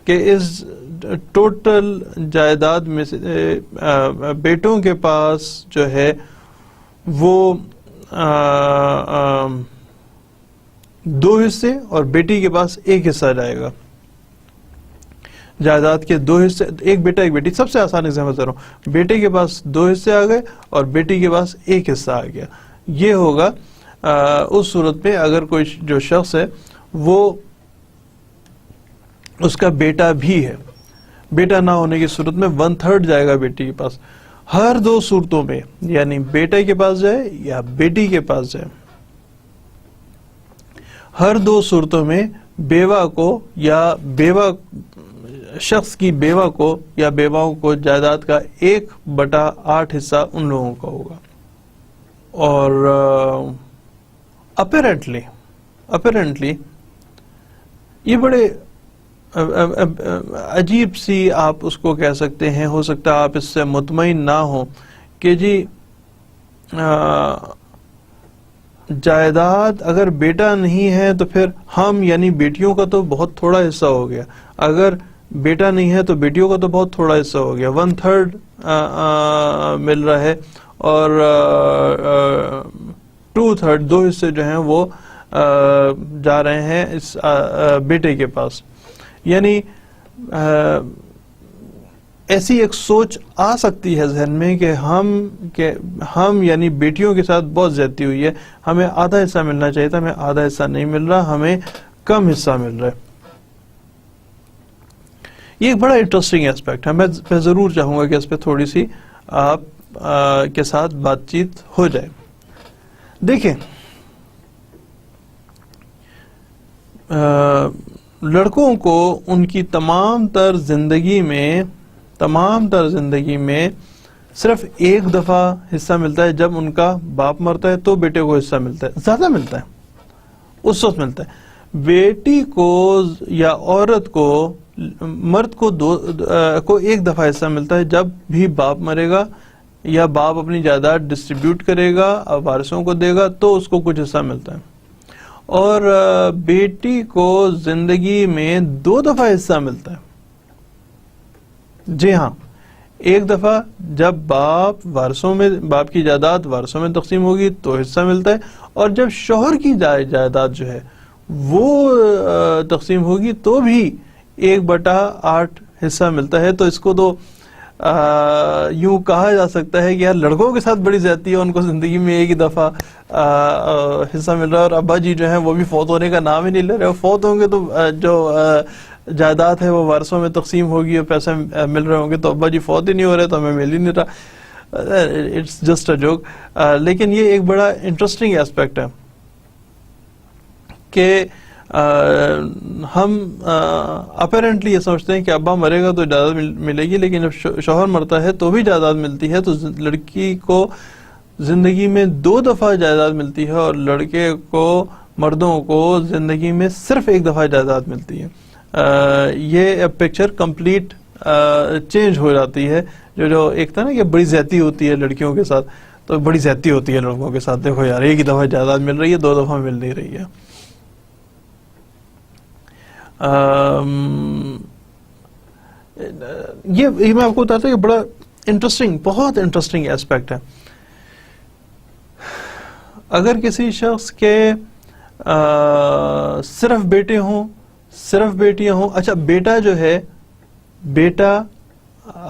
کہ اس ٹوٹل جائیداد میں سے بیٹوں کے پاس جو ہے وہ 2 حصے اور بیٹی کے پاس 1 حصہ جائے گا. جائیداد کے 2 حصے, ایک بیٹا ایک بیٹی, سب سے آسان ایگزامپل دے رہا ہوں. بیٹے کے پاس 2 حصے آ گئے اور بیٹی کے پاس 1 حصہ آ گیا. یہ ہوگا اس صورت میں اگر کوئی جو شخص ہے وہ اس کا بیٹا بھی ہے. بیٹا نہ ہونے کی صورت میں 1/3 جائے گا بیٹی کے پاس. ہر دو صورتوں میں یعنی بیٹے کے پاس جائے یا بیٹی کے پاس جائے, ہر دو صورتوں میں بیوہ کو یا بیوہ شخص کی بیوہ کو یا بیواؤں کو جائیداد کا 1/8 حصہ ان لوگوں کا ہوگا. اور اپیرنٹلی یہ بڑے عجیب سی آپ اس کو کہہ سکتے ہیں, ہو سکتا ہے آپ اس سے مطمئن نہ ہوں کہ جی جائیداد اگر بیٹا نہیں ہے تو پھر ہم یعنی بیٹیوں کا تو بہت تھوڑا حصہ ہو گیا, اگر بیٹا نہیں ہے تو بیٹیوں کا تو بہت تھوڑا حصہ ہو گیا, 1/3 مل رہا ہے اور 2/3 دو حصے جو ہیں وہ جا رہے ہیں اس بیٹے کے پاس. یعنی ایسی ایک سوچ آ سکتی ہے ذہن میں کہ ہم یعنی بیٹیوں کے ساتھ بہت زیادتی ہوئی ہے, ہمیں آدھا حصہ ملنا چاہیے تھا, ہمیں آدھا حصہ نہیں مل رہا, ہمیں کم حصہ مل رہا ہے. یہ ایک بڑا انٹرسٹنگ ایسپیکٹ ہے, میں ضرور چاہوں گا کہ اس پہ تھوڑی سی آپ کے ساتھ بات چیت ہو جائے. دیکھیں لڑکوں کو ان کی تمام تر زندگی میں صرف ایک دفعہ حصہ ملتا ہے, جب ان کا باپ مرتا ہے تو بیٹے کو حصہ ملتا ہے, زیادہ ملتا ہے, اس وقت ملتا ہے. بیٹی کو یا عورت کو مرد کو ایک دفعہ حصہ ملتا ہے جب بھی باپ مرے گا یا باپ اپنی جائیداد ڈسٹریبیوٹ کرے گا, وارثوں کو دے گا تو اس کو کچھ حصہ ملتا ہے. اور بیٹی کو زندگی میں 2 دفعہ حصہ ملتا ہے. جی ہاں, ایک دفعہ جب باپ کی جائیداد وارثوں میں تقسیم ہوگی تو حصہ ملتا ہے, اور جب شوہر کی جائیداد جو ہے وہ تقسیم ہوگی تو بھی 1/8 حصہ ملتا ہے. تو اس کو تو یوں کہا جا سکتا ہے کہ یار لڑکوں کے ساتھ بڑی زیادتی ہے, ان کو زندگی میں ایک ہی دفعہ حصہ مل رہا ہے, اور ابا جی جو ہیں وہ بھی فوت ہونے کا نام ہی نہیں لے رہے. فوت ہوں گے تو جو جائیداد ہے وہ وارثوں میں تقسیم ہوگی اور پیسے مل رہے ہوں گے, تو ابا جی فوت ہی نہیں ہو رہے تو ہمیں مل ہی نہیں رہا. It's just a joke. لیکن یہ ایک بڑا انٹرسٹنگ ایسپیکٹ ہے کہ ہم اپیرنٹلی یہ سمجھتے ہیں کہ ابا مرے گا تو جائیداد ملے گی, لیکن جب شوہر مرتا ہے تو بھی جائیداد ملتی ہے. تو لڑکی کو زندگی میں 2 دفعہ جائیداد ملتی ہے, اور لڑکے کو مردوں کو زندگی میں صرف 1 دفعہ جائیداد ملتی ہے. یہ پکچر کمپلیٹ چینج ہو جاتی ہے. جو ایک تھا نا کہ بڑی زیادتی ہوتی ہے لڑکیوں کے ساتھ, تو بڑی زیادتی ہوتی ہے لڑکوں کے ساتھ. دیکھو یار, ایک ہی دفعہ جائیداد مل رہی ہے, 2 دفعہ مل نہیں رہی ہے. یہ میں آپ کو بتاتا ہوں کہ بڑا انٹرسٹنگ, بہت انٹرسٹنگ ایسپیکٹ ہے. اگر کسی شخص کے صرف بیٹے ہوں, صرف بیٹیاں ہوں, اچھا بیٹا جو ہے, بیٹا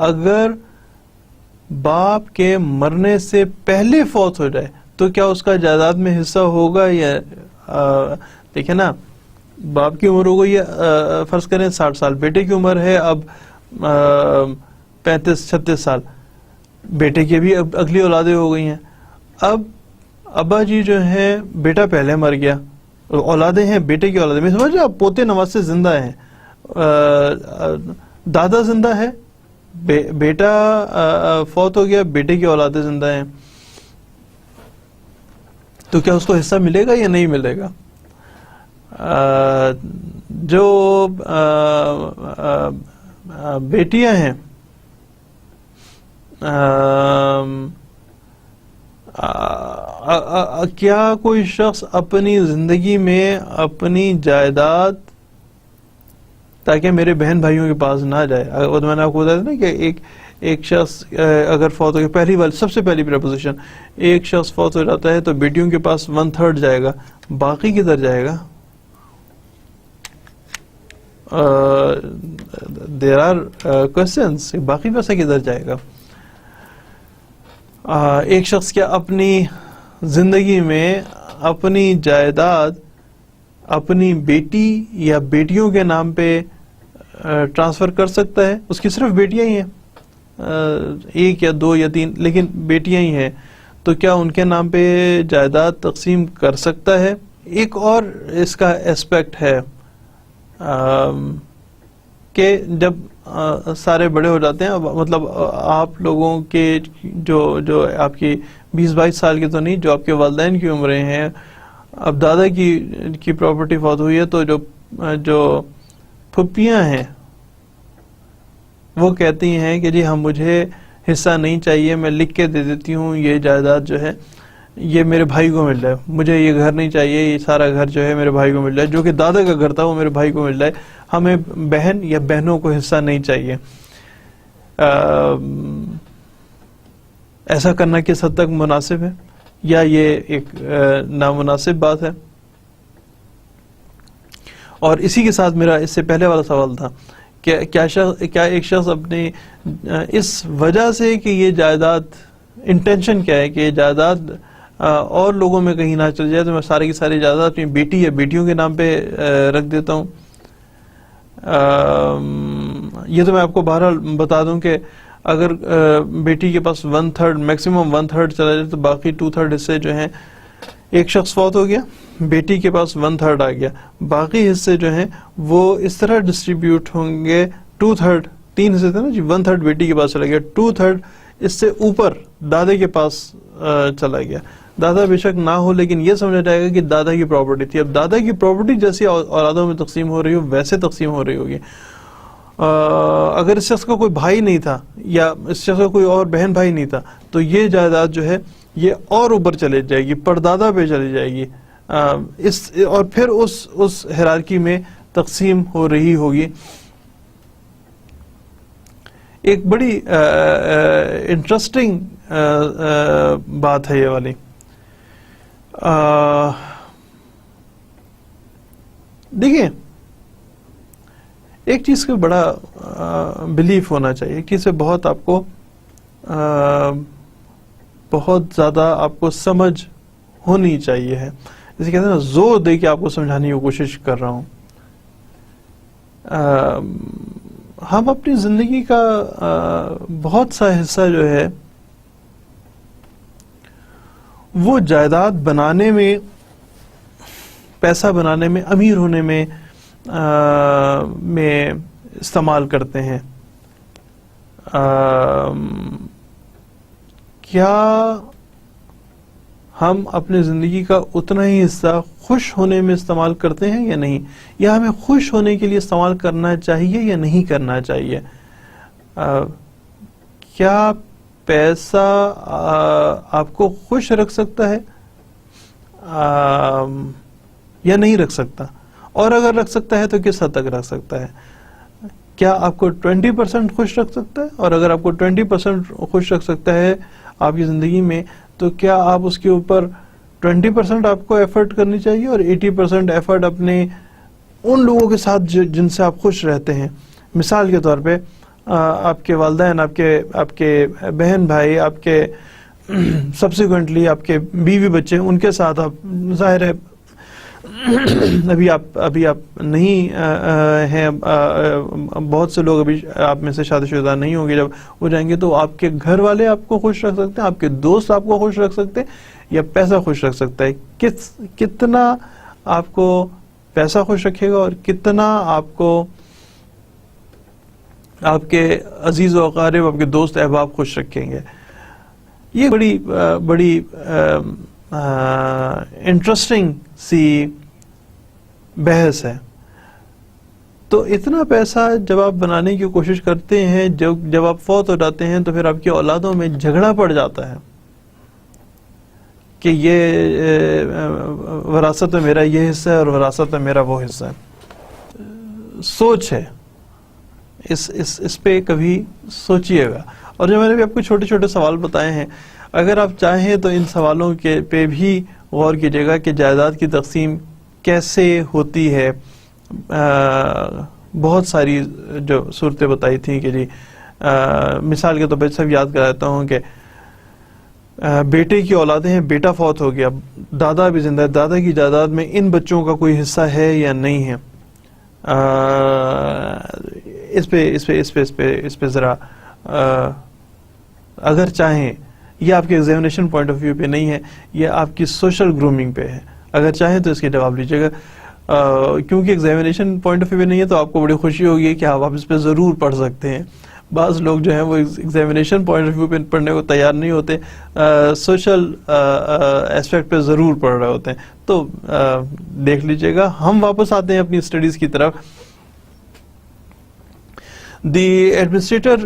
اگر باپ کے مرنے سے پہلے فوت ہو جائے تو کیا اس کا جائیداد میں حصہ ہوگا؟ یا دیکھیں نا, باپ کی عمر ہو گئی ہے فرض کریں 60 سال, بیٹے کی عمر ہے اب 35-36 سال, بیٹے کی بھی اب اگلی اولادیں ہو گئی ہیں. اب ابا جی جو ہیں, بیٹا پہلے مر گیا, اولادیں ہیں بیٹے کی اولادیں, میں سمجھ رہا پوتے نواسے زندہ ہیں, دادا زندہ ہے, بیٹا فوت ہو گیا, بیٹے کی اولادیں زندہ ہیں, تو کیا اس کو حصہ ملے گا یا نہیں ملے گا؟ جو بیٹیاں ہیں کیا کوئی شخص اپنی زندگی میں اپنی جائیداد, تاکہ میرے بہن بھائیوں کے پاس نہ جائے, وہ میں نے آپ کو بتایا تھا نا کہ ایک شخص اگر فوت ہو گیا, سب سے پہلی پریپوزیشن, ایک شخص فوت ہو جاتا ہے تو بیٹیوں کے پاس 1/3 جائے گا, باقی کدھر جائے گا؟ there are questions, باقی پیسہ کدھر جائے گا؟ ایک شخص کیا اپنی زندگی میں اپنی جائیداد اپنی بیٹی یا بیٹیوں کے نام پہ ٹرانسفر کر سکتا ہے. اس کی صرف بیٹیاں ہی ہیں, 1 یا 2 یا 3, لیکن بیٹیاں ہی ہیں, تو کیا ان کے نام پہ جائیداد تقسیم کر سکتا ہے؟ ایک اور اس کا اسپیکٹ ہے کہ جب سارے بڑے ہو جاتے ہیں, مطلب آپ لوگوں کے جو آپ کی 20-22 سال کے تو نہیں, جو آپ کے والدین کی عمریں ہیں, اب دادا کی پراپرٹی فوت ہوئی ہے, تو جو پھپھیاں ہیں وہ کہتی ہیں کہ جی ہم مجھے حصہ نہیں چاہیے, میں لکھ کے دے دیتی ہوں, یہ جائیداد جو ہے یہ میرے بھائی کو مل جائے, مجھے یہ گھر نہیں چاہیے, یہ سارا گھر جو ہے میرے بھائی کو مل جائے, جو کہ دادا کا گھر تھا وہ میرے بھائی کو مل جائے, ہمیں بہن یا بہنوں کو حصہ نہیں چاہیے. ایسا کرنا کس حد تک مناسب ہے, یا یہ ایک نامناسب بات ہے؟ اور اسی کے ساتھ میرا اس سے پہلے والا سوال تھا کہ کیا ایک شخص اپنی اس وجہ سے کہ یہ جائیداد, انٹینشن کیا ہے کہ یہ جائیداد اور لوگوں میں کہیں نہ چل جائے, تو میں ساری کی ساری جائیداد اپنی بیٹی یا بیٹیوں کے نام پہ رکھ دیتا ہوں. یہ تو میں آپ کو بہرحال بتا دوں کہ اگر بیٹی کے پاس 1/3 میکسیمم 1/3 چلا جائے, تو باقی 2/3 حصے جو ہیں, ایک شخص فوت ہو گیا, بیٹی کے پاس 1/3 آ گیا, باقی حصے جو ہیں وہ اس طرح ڈسٹریبیوٹ ہوں گے, 2/3 3 حصے تھے نا جی, 1/3 بیٹی کے پاس چلا گیا, 2/3 اس سے اوپر دادے کے پاس چلا گیا. دادا بے شک نہ ہو, لیکن یہ سمجھا جائے گا کہ دادا کی پراپرٹی تھی. اب دادا کی پراپرٹی جیسی اولادوں میں تقسیم ہو رہی ہو ویسے تقسیم ہو رہی ہوگی. اگر اس شخص کا کوئی بھائی نہیں تھا یا اس شخص کا کوئی اور بہن بھائی نہیں تھا, تو یہ جائیداد جو ہے یہ اور اوپر چلے جائے گی, پردادا پہ چلی جائے گی, اور پھر اس ہیرارکی میں تقسیم ہو رہی ہوگی. ایک بڑی انٹرسٹنگ بات ہے یہ والی. دیکھیں, ایک چیز کا بڑا بلیف ہونا چاہیے, ایک چیز سے بہت آپ کو بہت زیادہ آپ کو سمجھ ہونی چاہیے ہے, جیسے کہتے ہیں نا, زور دے کے آپ کو سمجھانے کی کوشش کر رہا ہوں. ہم اپنی زندگی کا بہت سا حصہ جو ہے وہ جائیداد بنانے میں, پیسہ بنانے میں, امیر ہونے میں استعمال کرتے ہیں. کیا ہم اپنی زندگی کا اتنا ہی حصہ خوش ہونے میں استعمال کرتے ہیں یا نہیں, یا ہمیں خوش ہونے کے لیے استعمال کرنا چاہیے یا نہیں کرنا چاہیے؟ کیا پیسہ آپ کو خوش رکھ سکتا ہے یا نہیں رکھ سکتا؟ اور اگر رکھ سکتا ہے تو کس حد تک رکھ سکتا ہے؟ کیا آپ کو 20% خوش رکھ سکتا ہے؟ اور اگر آپ کو 20% خوش رکھ سکتا ہے آپ کی زندگی میں, تو کیا آپ اس کے اوپر 20% آپ کو ایفرٹ کرنی چاہیے اور 80% ایفرٹ اپنے ان لوگوں کے ساتھ جن سے آپ خوش رہتے ہیں؟ مثال کے طور پہ آپ کے والدین, آپ کے بہن بھائی, آپ کے سبسیکوینٹلی آپ کے بیوی بچے, ان کے ساتھ آپ, ظاہر ہے ابھی آپ نہیں ہیں, بہت سے لوگ ابھی آپ میں سے شادی شدہ نہیں ہوں گے, جب ہو جائیں گے تو آپ کے گھر والے آپ کو خوش رکھ سکتے ہیں, آپ کے دوست آپ کو خوش رکھ سکتے ہیں, یا پیسہ خوش رکھ سکتا ہے؟ کتنا آپ کو پیسہ خوش رکھے گا اور کتنا آپ کو آپ کے عزیز و اقارب, آپ کے دوست احباب خوش رکھیں گے؟ یہ بڑی انٹرسٹنگ سی بحث ہے. تو اتنا پیسہ جب آپ بنانے کی کوشش کرتے ہیں, جب آپ فوت ہو جاتے ہیں, تو پھر آپ کی اولادوں میں جھگڑا پڑ جاتا ہے کہ یہ وراثت میں میرا یہ حصہ ہے اور وراثت میں میرا وہ حصہ ہے. سوچ ہے اس پہ کبھی سوچئے گا. اور جو میں نے بھی آپ کو چھوٹے چھوٹے سوال بتائے ہیں, اگر آپ چاہیں تو ان سوالوں کے پہ بھی غور کیجیے گا کہ جائیداد کی تقسیم کیسے ہوتی ہے. بہت ساری جو صورتیں بتائی تھیں کہ جی مثال کے طور پہ سب یاد کراتا ہوں کہ بیٹے کی اولادیں ہیں, بیٹا فوت ہو گیا, دادا بھی زندہ ہے, دادا کی جائیداد میں ان بچوں کا کوئی حصہ ہے یا نہیں ہے؟ اس پہ ذرا اگر چاہیں، یہ آپ کے ایگزامینیشن پوائنٹ آف ویو پہ نہیں ہے، یہ آپ کی سوشل گرومنگ پہ ہے، اگر چاہیں تو اس کے جواب لیجیے گا. کیونکہ ایگزامینیشن پوائنٹ آف ویو پہ نہیں ہے تو آپ کو بڑی خوشی ہوگی کہ آپ اس پہ ضرور پڑھ سکتے ہیں. بعض لوگ جو ہیں وہ ایگزامینیشن پوائنٹ آف ویو پہ پڑھنے کو تیار نہیں ہوتے، سوشل اسپیکٹ پہ ضرور پڑھ رہے ہوتے ہیں. تو دیکھ لیجیے گا. ہم واپس آتے ہیں اپنی اسٹڈیز کی طرف. The administrator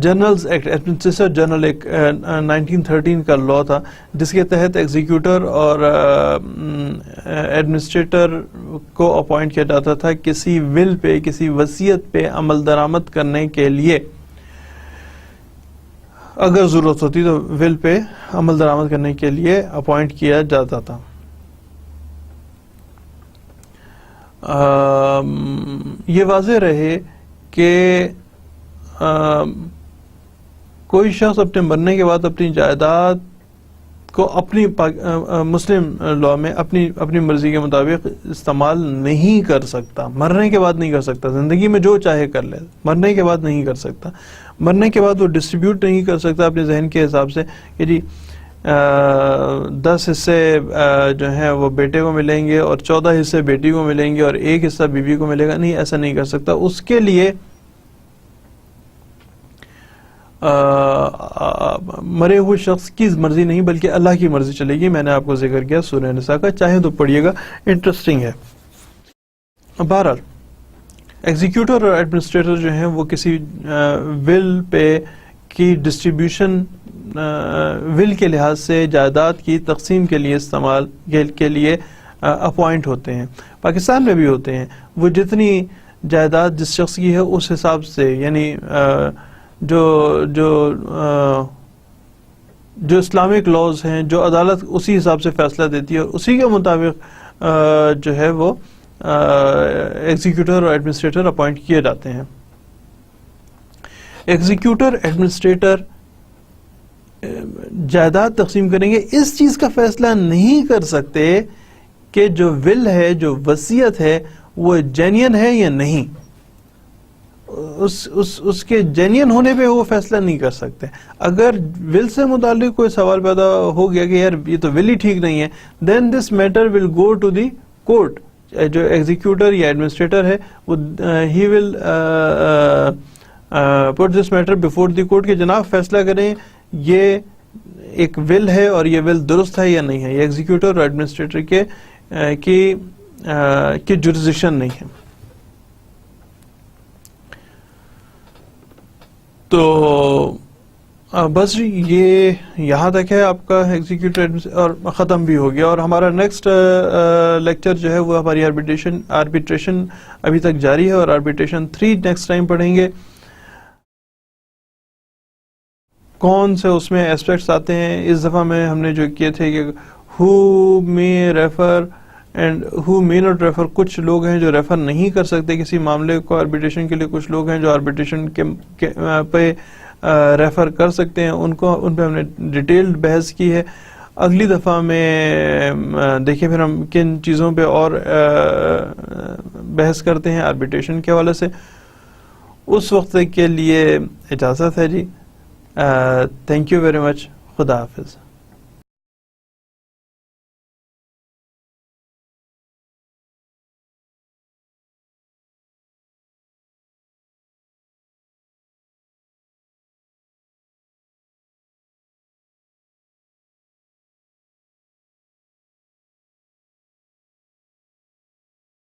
generals act, administrator general act 1913 کا لا تھا جس کے تحت ایگزیکیوٹر اور ایڈمنسٹریٹر کو اپوائنٹ کیا جاتا تھا کسی ول پہ، کسی وصیت پہ عمل درآمد کرنے کے لیے. اگر ضرورت ہوتی تو ول پہ عمل درآمد کرنے کے لیے اپوائنٹ کیا جاتا تھا. یہ واضح رہے کہ کوئی شخص اپنے مرنے کے بعد اپنی جائیداد کو اپنی مسلم لا میں اپنی مرضی کے مطابق استعمال نہیں کر سکتا. مرنے کے بعد نہیں کر سکتا. زندگی میں جو چاہے کر لے، مرنے کے بعد نہیں کر سکتا. مرنے کے بعد وہ ڈسٹریبیوٹ نہیں کر سکتا اپنے ذہن کے حساب سے کہ جی 10 حصے جو ہیں وہ بیٹے کو ملیں گے اور 14 حصے بیٹی کو ملیں گے اور 1 حصہ بیوی کو ملے گا. نہیں، ایسا نہیں کر سکتا. اس کے لیے مرے ہوئے شخص کی مرضی نہیں بلکہ اللہ کی مرضی چلے گی. میں نے آپ کو ذکر کیا سورہ نساء کا، چاہیں تو پڑھیے گا، انٹرسٹنگ ہے. بہرحال ایگزیکیوٹر اور ایڈمنسٹریٹر جو ہیں وہ کسی ول پہ کی ڈسٹریبیوشن، ول کے لحاظ سے جائیداد کی تقسیم کے لیے استعمال کے لیے اپوائنٹ ہوتے ہیں. پاکستان میں بھی ہوتے ہیں. وہ جتنی جائیداد جس شخص کی ہے اس حساب سے، یعنی جو اسلامک لاز ہیں، جو عدالت اسی حساب سے فیصلہ دیتی ہے اور اسی کے مطابق جو ہے وہ ایگزیکیوٹر اور ایڈمنسٹریٹر اپوائنٹ کیے جاتے ہیں. ایگزیکیوٹر، ایڈمنسٹریٹر جائیداد تقسیم کریں گے، اس چیز کا فیصلہ نہیں کر سکتے کہ جو ول ہے، جو وصیت ہے، وہ جینین ہے یا نہیں. اس کے جینین ہونے پہ وہ فیصلہ نہیں کر سکتے. اگر ول سے متعلق کوئی سوال پیدا ہو گیا کہ یار یہ تو ول ہی ٹھیک نہیں ہے، then this matter will go to the court. جو ایگزیکیوٹر یا ایڈمنسٹریٹر ہے وہ ہی will put this matter before the court کہ جناب فیصلہ کریں یہ ایک ول ہے اور یہ ول درست ہے یا نہیں ہے. یہ ایگزیکیوٹر اور ایڈمنسٹریٹر کی جورسڈکشن نہیں ہے. تو بس یہ یہاں تک ہے آپ کا ایگزیکیوٹر اور ختم بھی ہو گیا. اور ہمارا نیکسٹ لیکچر جو ہے وہ ہماری آربیٹریشن ابھی تک جاری ہے اور آربیٹریشن 3 نیکسٹ ٹائم پڑھیں گے. کون سے اس میں ایسپیکٹس آتے ہیں. اس دفعہ میں ہم نے جو کیے تھے کہ who may refer and who may not refer. کچھ لوگ ہیں جو ریفر نہیں کر سکتے کسی معاملے کو آربیٹریشن کے لیے، کچھ لوگ ہیں جو آربیٹریشن پہ ریفر کر سکتے ہیں. ان پہ ہم نے ڈیٹیلڈ بحث کی ہے. اگلی دفعہ میں دیکھیں پھر ہم کن چیزوں پہ اور بحث کرتے ہیں آربیٹریشن کے حوالے سے. اس وقت کے لیے اجازت ہے جی. Thank you very much. خدا حافظ.